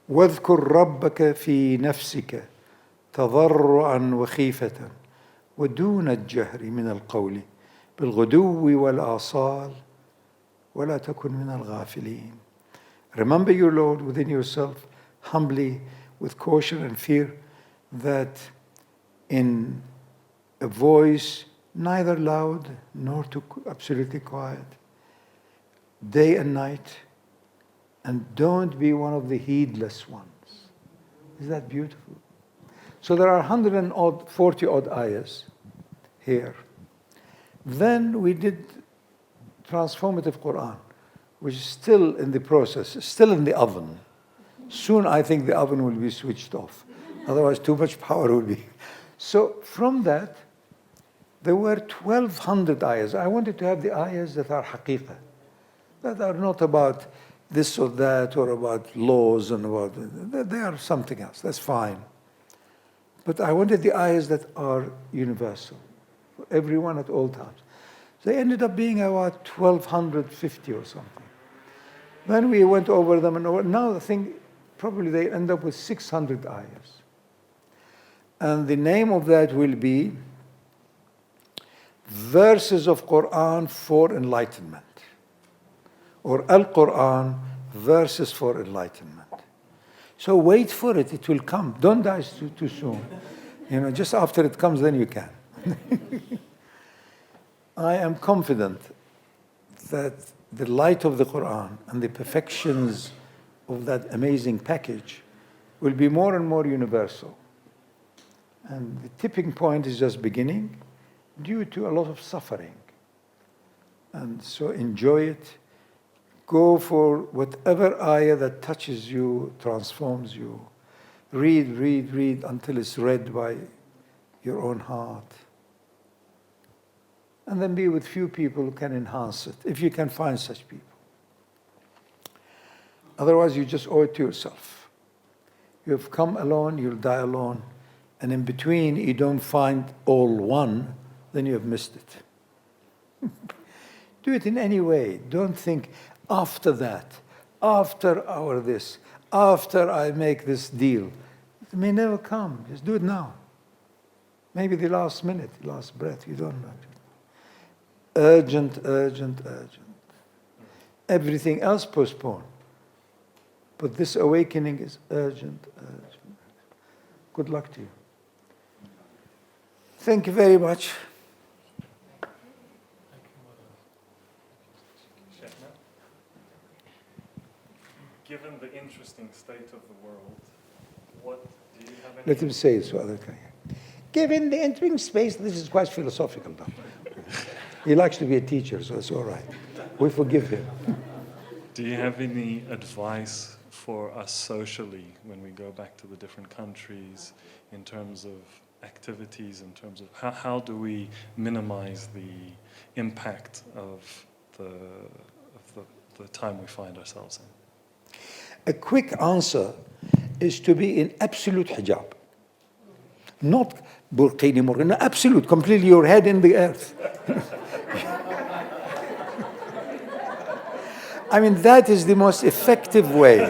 واذكر ربك في نفسك تضرعا وخيفة ودون الجهر من القول بالغدو والآصال ولا تكن من الغافلين. Remember your Lord within yourself, humbly, with caution and fear, that in a voice neither loud nor too absolutely quiet, day and night, and don't be one of the heedless ones. Is that beautiful? So there are 140 odd ayahs here. Then we did transformative Quran, which is still in the process, still in the oven. Soon I think the oven will be switched off. Otherwise too much power will be. So from that, there were 1,200 ayahs. I wanted to have the ayahs that are haqiqah, that are not about this or that or about laws and about, they are something else, that's fine. But I wanted the ayahs that are universal, for everyone at all times. They ended up being about 1,250 or something. Then we went over them and over. Now I think probably they end up with 600 ayahs. And the name of that will be Verses of Quran for Enlightenment, or Al-Quran, Verses for Enlightenment. So wait for it, it will come. Don't die too soon. You know, just after it comes, then you can. I am confident that the light of the Quran and the perfections of that amazing package will be more and more universal. And the tipping point is just beginning due to a lot of suffering. And so enjoy it. Go for whatever ayah that touches you, transforms you. Read, read, read until it's read by your own heart. And then be with few people who can enhance it, if you can find such people. Otherwise, you just owe it to yourself. You have come alone, you'll die alone. And in between, you don't find all one, then you have missed it. Do it in any way. Don't think, after that, after our this, after I make this deal. It may never come. Just do it now. Maybe the last minute, last breath, you don't know. Urgent, urgent, urgent. Everything else postpone. But this awakening is urgent, urgent. Good luck to you. Thank you very much. Given the interesting state of the world, what do you have any... Let him say it so other can hear. Given the entering space, this is quite philosophical now. He likes to be a teacher, so it's all right. We forgive him. Do you have any advice for us socially when we go back to the different countries in terms of activities, in terms of how do we minimize the impact of the time we find ourselves in? A quick answer is to be in absolute hijab. Not burqini murqini, no, absolute, completely your head in the earth. I mean, that is the most effective way.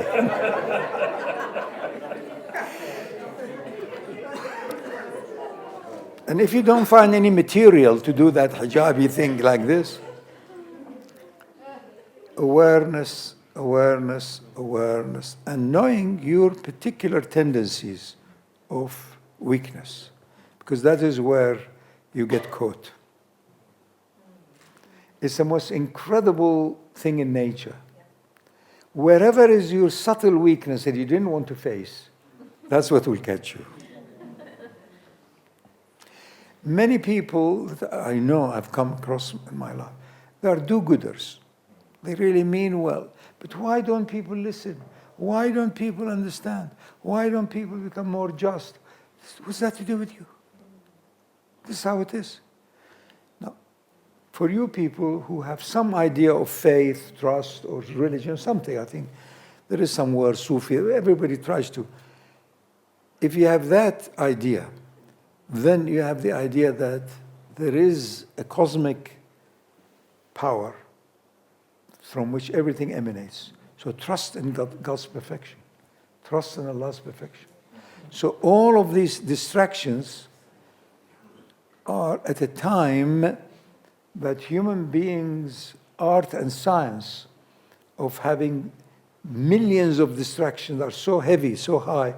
And if you don't find any material to do that hijabi thing like this, awareness, awareness, awareness, and knowing your particular tendencies of weakness, because that is where you get caught. It's the most incredible thing in nature. Wherever is your subtle weakness that you didn't want to face, that's what will catch you. Many people that I know I've come across in my life, they are do-gooders. They really mean well. But why don't people listen? Why don't people understand? Why don't people become more just? What's that to do with you? This is how it is. Now, for you people who have some idea of faith, trust, or religion, something, I think there is some word, Sufi, everybody tries to. If you have that idea, then you have the idea that there is a cosmic power from which everything emanates. So trust in God's perfection. Trust in Allah's perfection. So all of these distractions are at a time that human beings, art and science, of having millions of distractions are so heavy, so high,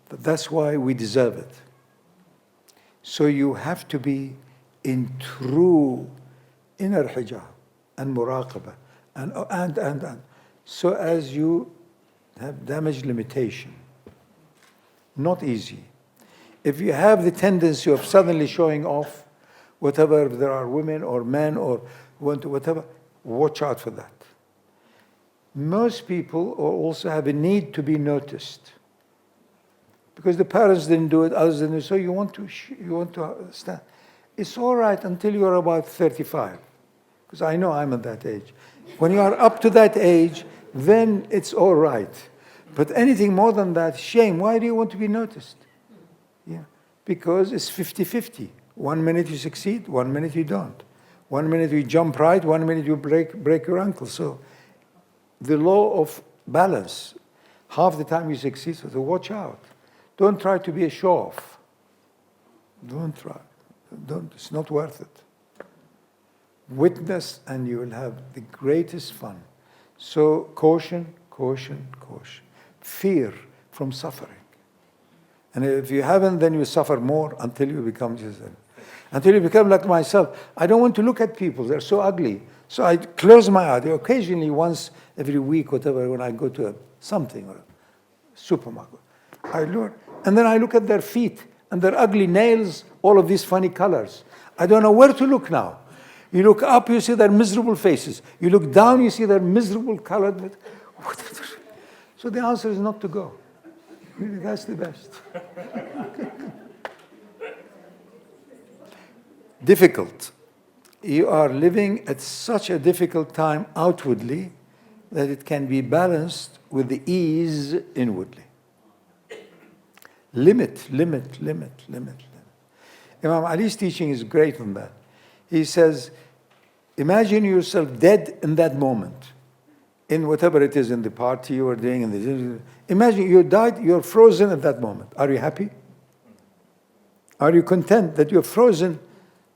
that that's why we deserve it. So you have to be in true inner hijab and muraqabah and so as you have damage limitation. Not easy. If you have the tendency of suddenly showing off, whatever, if there are women or men or want to whatever, watch out for that. Most people also have a need to be noticed. Because the parents didn't do it, others didn't do it, so you want to stand. It's all right until you're about 35. Because I know I'm at that age. When you are up to that age, then it's all right. But anything more than that, shame. Why do you want to be noticed? Yeah. Because it's 50-50. 1 minute you succeed, 1 minute you don't. 1 minute you jump right, 1 minute you break your ankle. So the law of balance, half the time you succeed, so watch out. Don't try to be a show-off. Don't try. It's not worth it. Witness and you will have the greatest fun. So caution, caution, caution. Fear from suffering. And if you haven't, then you suffer more until you become just until you become like myself. I don't want to look at people. They're so ugly. So I close my eyes. Occasionally, once every week, whatever, when I go to something or a supermarket, I look, and then I look at their feet and their ugly nails, all of these funny colors. I don't know where to look now. You look up, you see their miserable faces. You look down, you see their miserable colored. So the answer is not to go. That's the best. Difficult. You are living at such a difficult time outwardly that it can be balanced with the ease inwardly. Limit. Imam Ali's teaching is great on that. He says, imagine yourself dead in that moment, in whatever it is, in the party you are doing. Imagine you died, you're frozen at that moment. Are you happy? Are you content that you're frozen?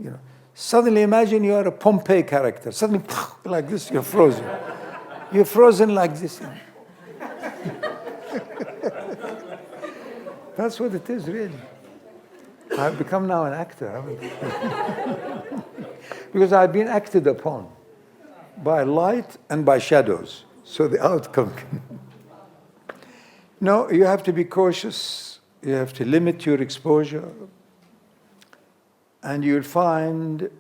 You know, suddenly imagine you are a Pompeii character. Suddenly, like this, you're frozen. You're frozen like this. That's what it is, really. I've become now an actor, haven't I? Because I've been acted upon by light and by shadows. So the outcome can... No, you have to be cautious. You have to limit your exposure. And you'll find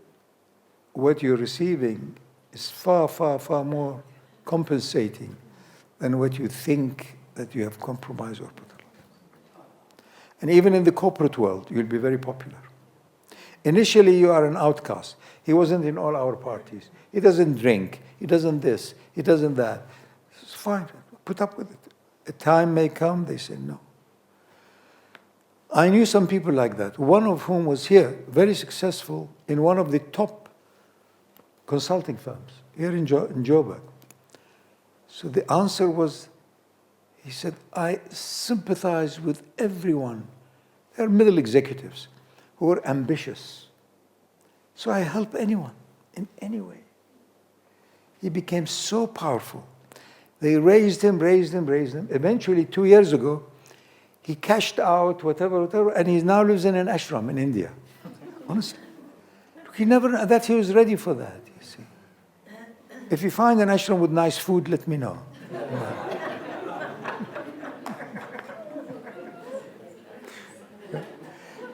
what you're receiving is far, far, far more compensating than what you think that you have compromised or put on. And even in the corporate world, you'll be very popular. Initially, you are an outcast. He wasn't in all our parties. He doesn't drink. He doesn't this. He doesn't that. It's fine. Put up with it. A time may come, they say no. I knew some people like that, one of whom was here, very successful in one of the top consulting firms here in Joburg. So the answer was, he said, I sympathize with everyone. They're middle executives who are ambitious. So I help anyone in any way. He became so powerful. They raised him. Eventually, 2 years ago, he cashed out whatever, and he now lives in an ashram in India. Honestly. He never, that he was ready for that, you see. If you find an ashram with nice food, let me know.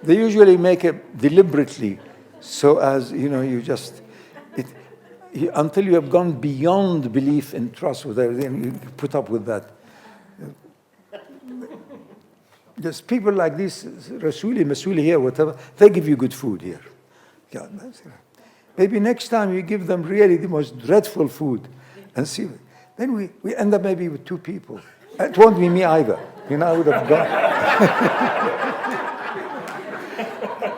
They usually make it deliberately, so as, you just, until you have gone beyond belief and trust with everything, you put up with that. Just people like this, Rasooli, Masooli here, whatever, they give you good food here. Yeah, maybe next time you give them really the most dreadful food and see. Then we end up maybe with 2 people. It won't be me either. I would have gone.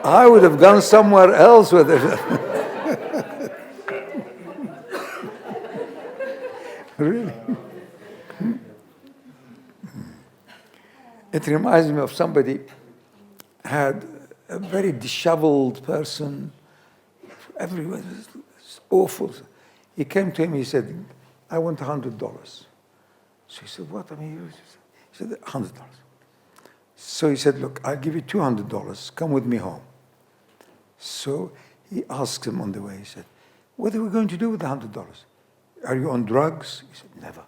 I would have gone somewhere else with it. Really? It reminds me of somebody had a very disheveled person. Everyone was awful. He came to him, he said, I want $100. So he said, what? I mean, he said, $100. So he said, look, I'll give you $200. Come with me home. So he asked him on the way, he said, what are we going to do with the $100? Are you on drugs? He said, never.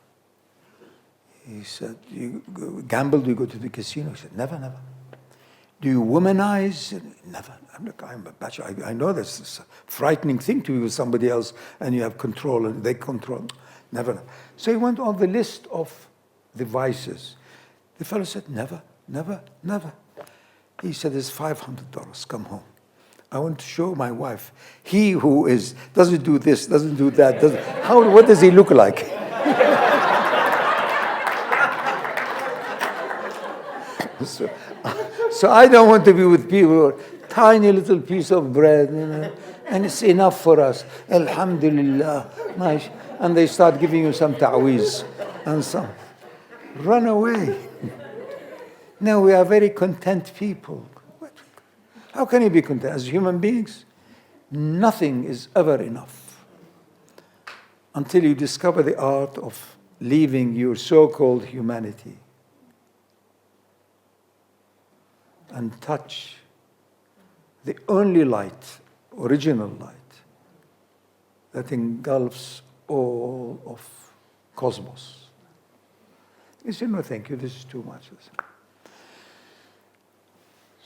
He said, you gamble? Do you go to the casino? He said, never, never. Do you womanize? He said, never. I'm a bachelor. I know that's a frightening thing to be with somebody else and you have control and they control. Never, never. So he went on the list of the vices. The fellow said, never, never, never. He said, it's $500. Come home. I want to show my wife. He who doesn't do this, doesn't do that, what does he look like? So I don't want to be with people who are tiny little piece of bread, and it's enough for us. Alhamdulillah. And they start giving you some ta'weez and some. Run away. Now we are very content people. How can you be content? As human beings, nothing is ever enough until you discover the art of leaving your so-called humanity and touch the only light, original light, that engulfs all of cosmos. He said, no, thank you, this is too much.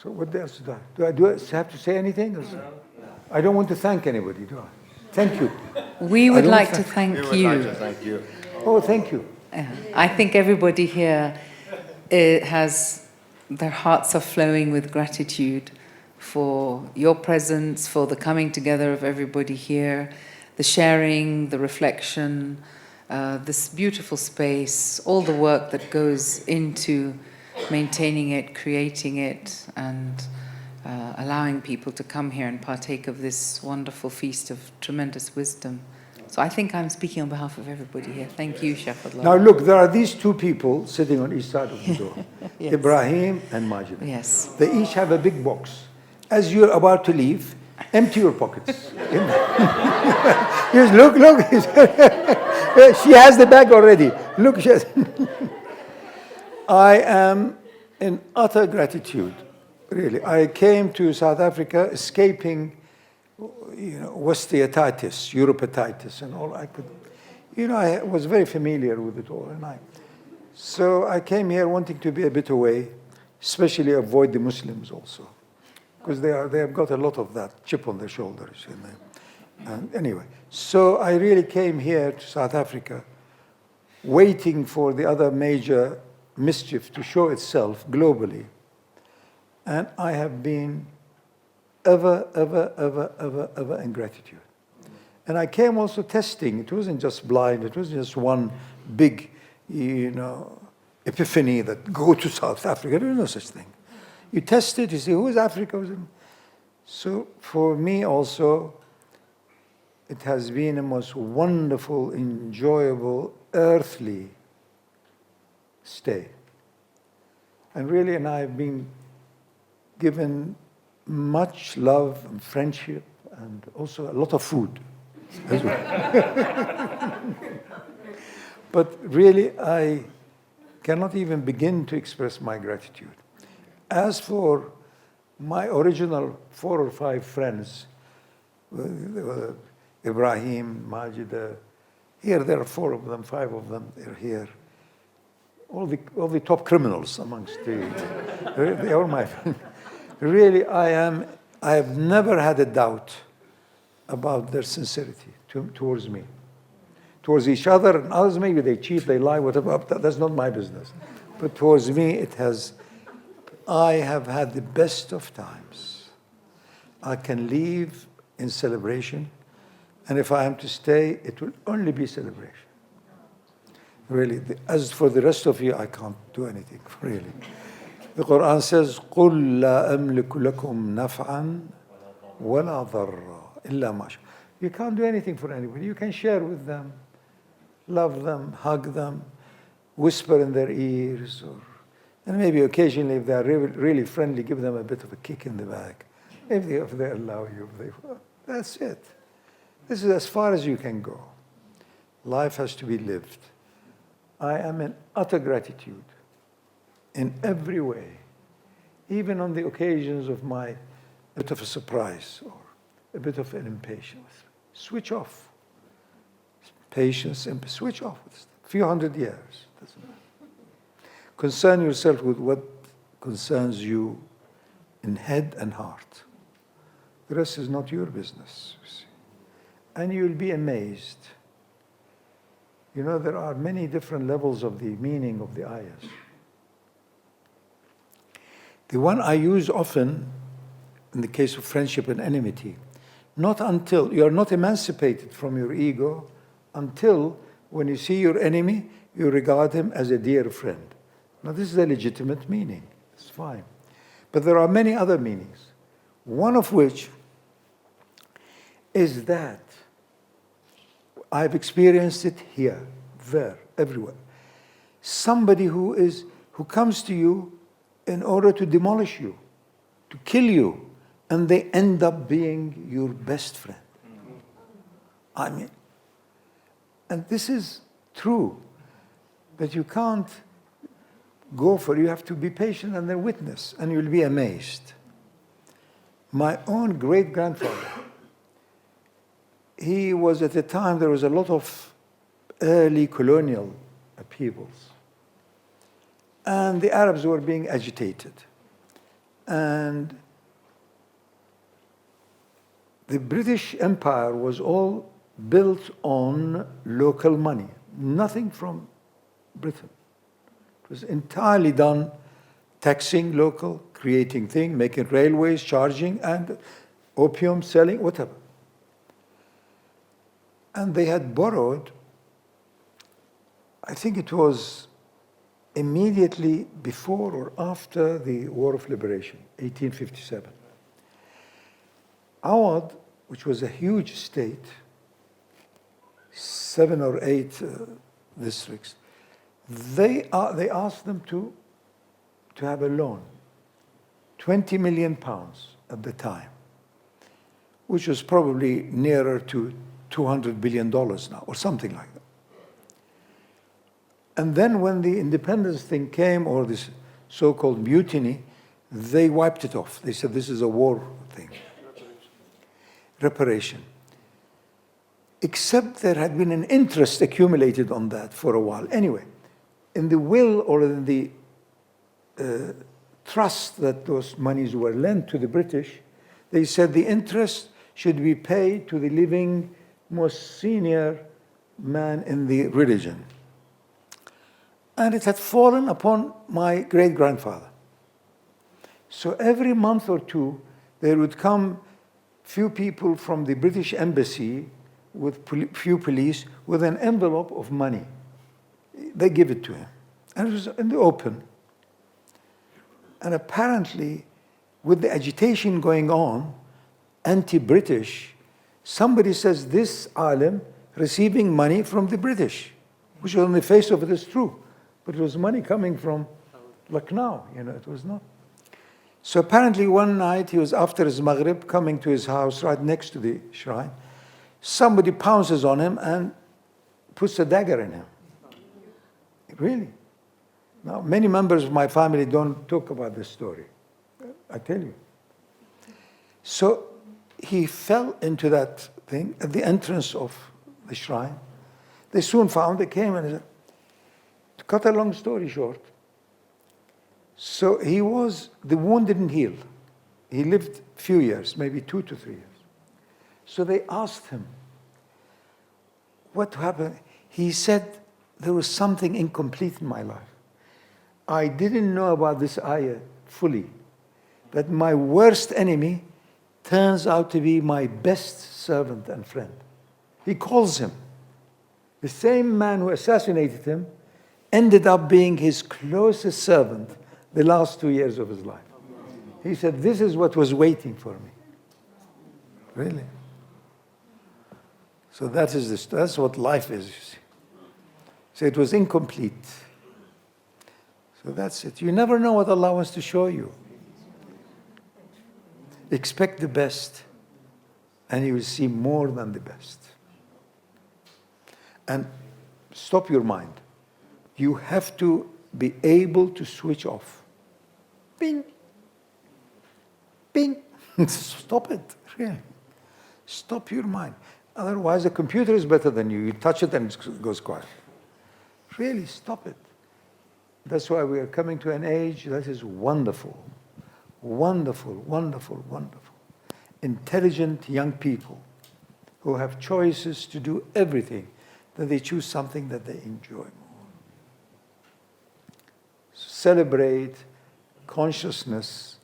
So what else do I have to say anything? I don't want to thank anybody, do I? Thank you. We would like to thank you. Thank you. Oh, thank you. I think everybody here their hearts are flowing with gratitude for your presence, for the coming together of everybody here, the sharing, the reflection, this beautiful space, all the work that goes into maintaining it, creating it, and allowing people to come here and partake of this wonderful feast of tremendous wisdom. So I think I'm speaking on behalf of everybody here. Thank you, Shaykh Fadhlallah. Now look, there are these two people sitting on each side of the door. Yes. Ibrahim and Majid. Yes. They each have a big box. As you're about to leave, empty your pockets. Yes, look. She has the bag already. Look, she has. I am in utter gratitude, really. I came to South Africa escaping, Westatitis, Europatitis, and all I could. I was very familiar with it all, so I came here wanting to be a bit away, especially avoid the Muslims also, because they have got a lot of that chip on their shoulders. And anyway, so I really came here to South Africa, waiting for the other major mischief to show itself globally. And I have been ever in gratitude. And I came also testing. It wasn't just blind. It wasn't just one big, epiphany that go to South Africa. There is no such thing. You test it, you see, who is Africa? So for me also, it has been a most wonderful, enjoyable, earthly stay. And really, I've been given much love and friendship and also a lot of food as well. But really, I cannot even begin to express my gratitude. As for my original 4 or 5 friends, Ibrahim, Majid, here there are 4 of them, 5 of them, they're here. All the top criminals amongst they are my friends. Really, I have never had a doubt about their sincerity towards me. Towards each other and others, maybe they cheat, they lie, whatever, that's not my business. But towards me, I have had the best of times. I can leave in celebration, and if I am to stay, it will only be celebration. Really, as for the rest of you, I can't do anything, really. The Quran says, قُلْ لَا أَمْلِكُ لَكُمْ نَفْعًا وَلَا ضَرًّا إِلَّا مَا شَاءَ. You can't do anything for anybody. You can share with them, love them, hug them, whisper in their ears, And maybe occasionally, if they're really friendly, give them a bit of a kick in the back. If they allow you, that's it. This is as far as you can go. Life has to be lived. I am in utter gratitude in every way, even on the occasions of my bit of a surprise or a bit of an impatience. Switch off. Patience and switch off. A few hundred years. Doesn't matter. Concern yourself with what concerns you in head and heart. The rest is not your business, you see. And you'll be amazed. You know, there are many different levels of the meaning of the ayahs. The one I use often in the case of friendship and enmity, not until you are not emancipated from your ego until when you see your enemy, you regard him as a dear friend. Now, this is a legitimate meaning. It's fine. But there are many other meanings, one of which is that I've experienced it here, there, everywhere. Somebody who comes to you in order to demolish you, to kill you, and they end up being your best friend. I mean, and this is true, but you can't go for it. You have to be patient and then witness, and you'll be amazed. My own great-grandfather, he was at the time, there was a lot of early colonial upheavals. And the Arabs were being agitated. And the British Empire was all built on local money, nothing from Britain. It was entirely done taxing local, creating things, making railways, charging, and opium selling, whatever. And they had borrowed, I think it was immediately before or after the War of Liberation, 1857. Awad, which was a huge state, 7 or 8 districts, they asked them to have a loan, 20 million pounds at the time, which was probably nearer to $200 billion now, or something like that. And then when the independence thing came, or this so-called mutiny, they wiped it off. They said, this is a war thing. Reparation. Except there had been an interest accumulated on that for a while. Anyway, in the will or in the trust that those monies were lent to the British, they said the interest should be paid to the living most senior man in the religion. And it had fallen upon my great-grandfather. So every month or two, there would come few people from the British embassy with few police with an envelope of money. They give it to him. And it was in the open. And apparently, with the agitation going on, anti-British, somebody says this alim receiving money from the British, which on the face of it is true. But it was money coming from Lucknow, it was not. So apparently one night he was after his Maghrib coming to his house right next to the shrine. Somebody pounces on him and puts a dagger in him. Really. Now, many members of my family don't talk about this story. I tell you. So he fell into that thing at the entrance of the shrine. They soon found, they came and said, to cut a long story short, so the wound didn't heal. He lived a few years, maybe 2 to 3 years. So they asked him, what happened? He said, there was something incomplete in my life. I didn't know about this ayah fully, but my worst enemy turns out to be my best servant and friend. He calls him. The same man who assassinated him ended up being his closest servant the last 2 years of his life. He said, this is what was waiting for me. Really? So that's what life is, you see. So it was incomplete. So that's it. You never know what Allah wants to show you. Expect the best, and you will see more than the best. And stop your mind. You have to be able to switch off. Bing. Bing. Stop it, really. Stop your mind. Otherwise, the computer is better than you. You touch it and it goes quiet. Really, stop it. That's why we are coming to an age that is wonderful. Wonderful, wonderful, wonderful. Intelligent young people who have choices to do everything, that they choose something that they enjoy more. Celebrate consciousness,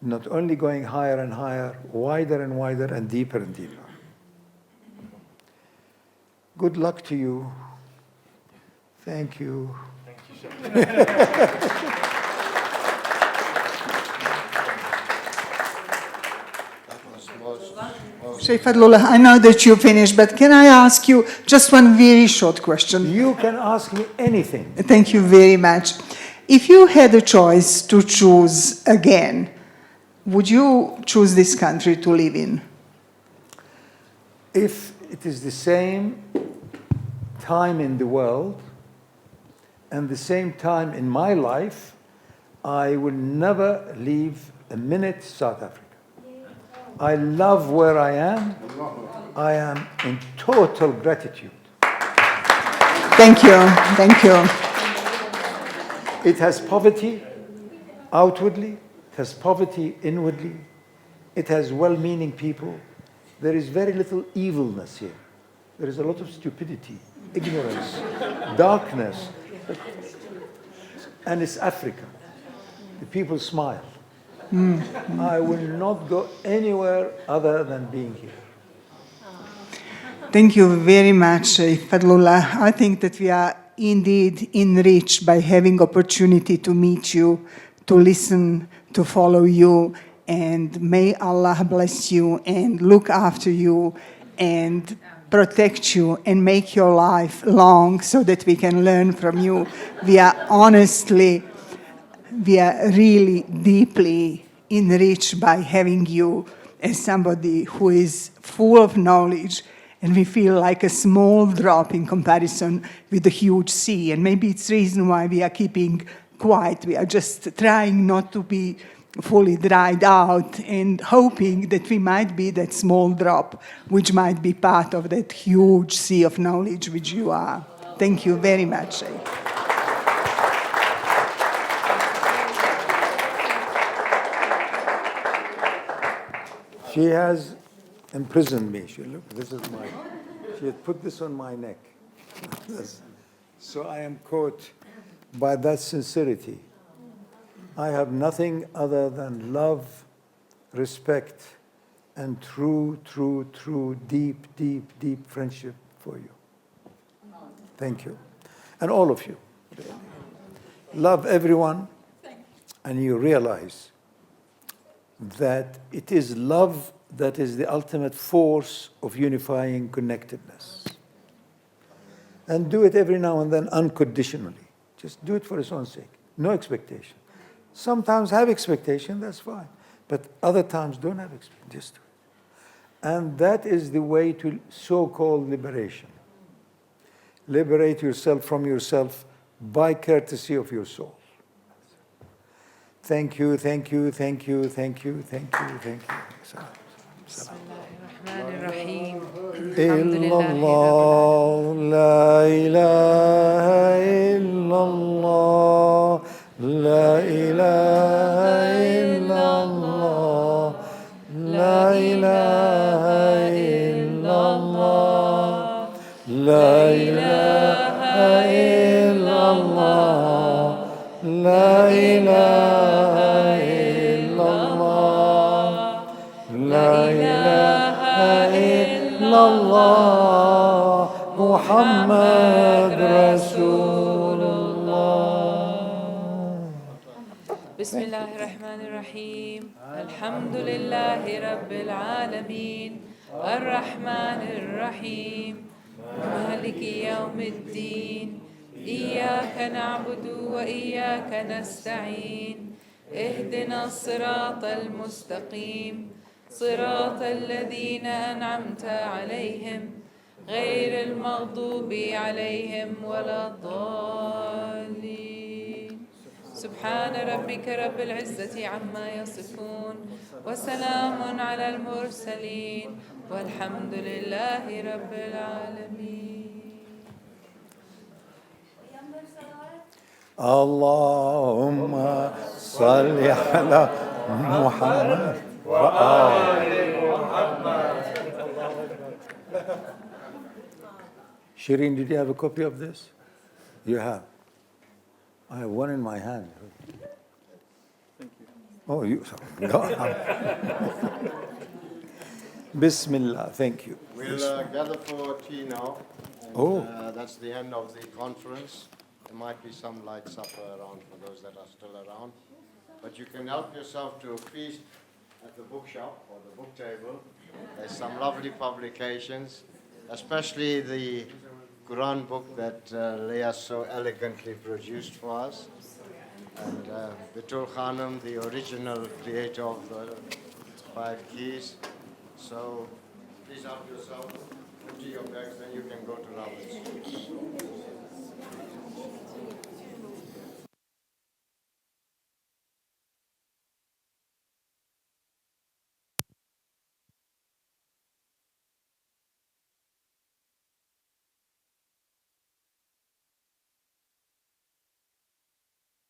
not only going higher and higher, wider and wider, and deeper and deeper. Good luck to you. Thank you. Shaykh Fadhlallah, I know that you finished, but can I ask you just one very short question? You can ask me anything. Thank you very much. If you had a choice to choose again, would you choose this country to live in? If it is the same time in the world and the same time in my life, I will never leave a minute South Africa. I love where I am. I am in total gratitude. Thank you. Thank you. It has poverty outwardly, it has poverty inwardly, it has well-meaning people. There is very little evilness here. There is a lot of stupidity, ignorance, darkness. And it's Africa. The people smile. I will not go anywhere other than being here. Thank you very much, Shaykh Fadhlallah. I think that we are indeed enriched by having opportunity to meet you, to listen, to follow you, and may Allah bless you and look after you and protect you and make your life long so that we can learn from you. We are really deeply enriched by having you as somebody who is full of knowledge, and we feel like a small drop in comparison with the huge sea. And maybe it's the reason why we are keeping quiet. We are just trying not to be fully dried out and hoping that we might be that small drop, which might be part of that huge sea of knowledge which you are. Thank you very much, Shaykh. She has imprisoned me. She had put this on my neck. So I am caught by that sincerity. I have nothing other than love, respect, and true, deep, deep, deep friendship for you. Thank you. And all of you. Really. Love everyone, and you realize that it is love that is the ultimate force of unifying connectedness. And do it every now and then unconditionally. Just do it for its own sake. No expectation. Sometimes have expectation, that's fine. But other times don't have expectation, just do it. And that is the way to so-called liberation. Liberate yourself from yourself by courtesy of your soul. Thank you, thank you, thank you, thank you, thank you, thank you. Illallah, la ilaha illallah, la ilaha illallah, la ilaha illallah, la ilaha illallah, la ilaha illallah, la ilaha illallah, Muhammad Rasulullah. Bismillahir Rahmanir Rahim. Alhamdulillahi Rabbil Alameen. Ar-Rahmanir Rahim. Maliki Yawmiddin. إياك نعبد وإياك نستعين اهدنا الصراط المستقيم صراط الذين أنعمت عليهم غير المغضوب عليهم ولا الضالين سبحان ربك رب العزة عما يصفون وسلام على المرسلين والحمد لله رب العالمين. اللهم صل على محمد وآل Shireen, did you have a copy of this? You have. I have one in my hand. Thank you. Oh, you. No. Bismillah. Thank you. We'll gather for tea now. And, Oh. That's the end of the conference. There might be some light supper around for those that are still around. But you can help yourself to a feast at the bookshop or the book table. There's some lovely publications, especially the Quran book that Leah so elegantly produced for us. And Bitul Khanum, the original creator of the 5 keys. So please help yourself, empty your bags, then you can go to Roberts.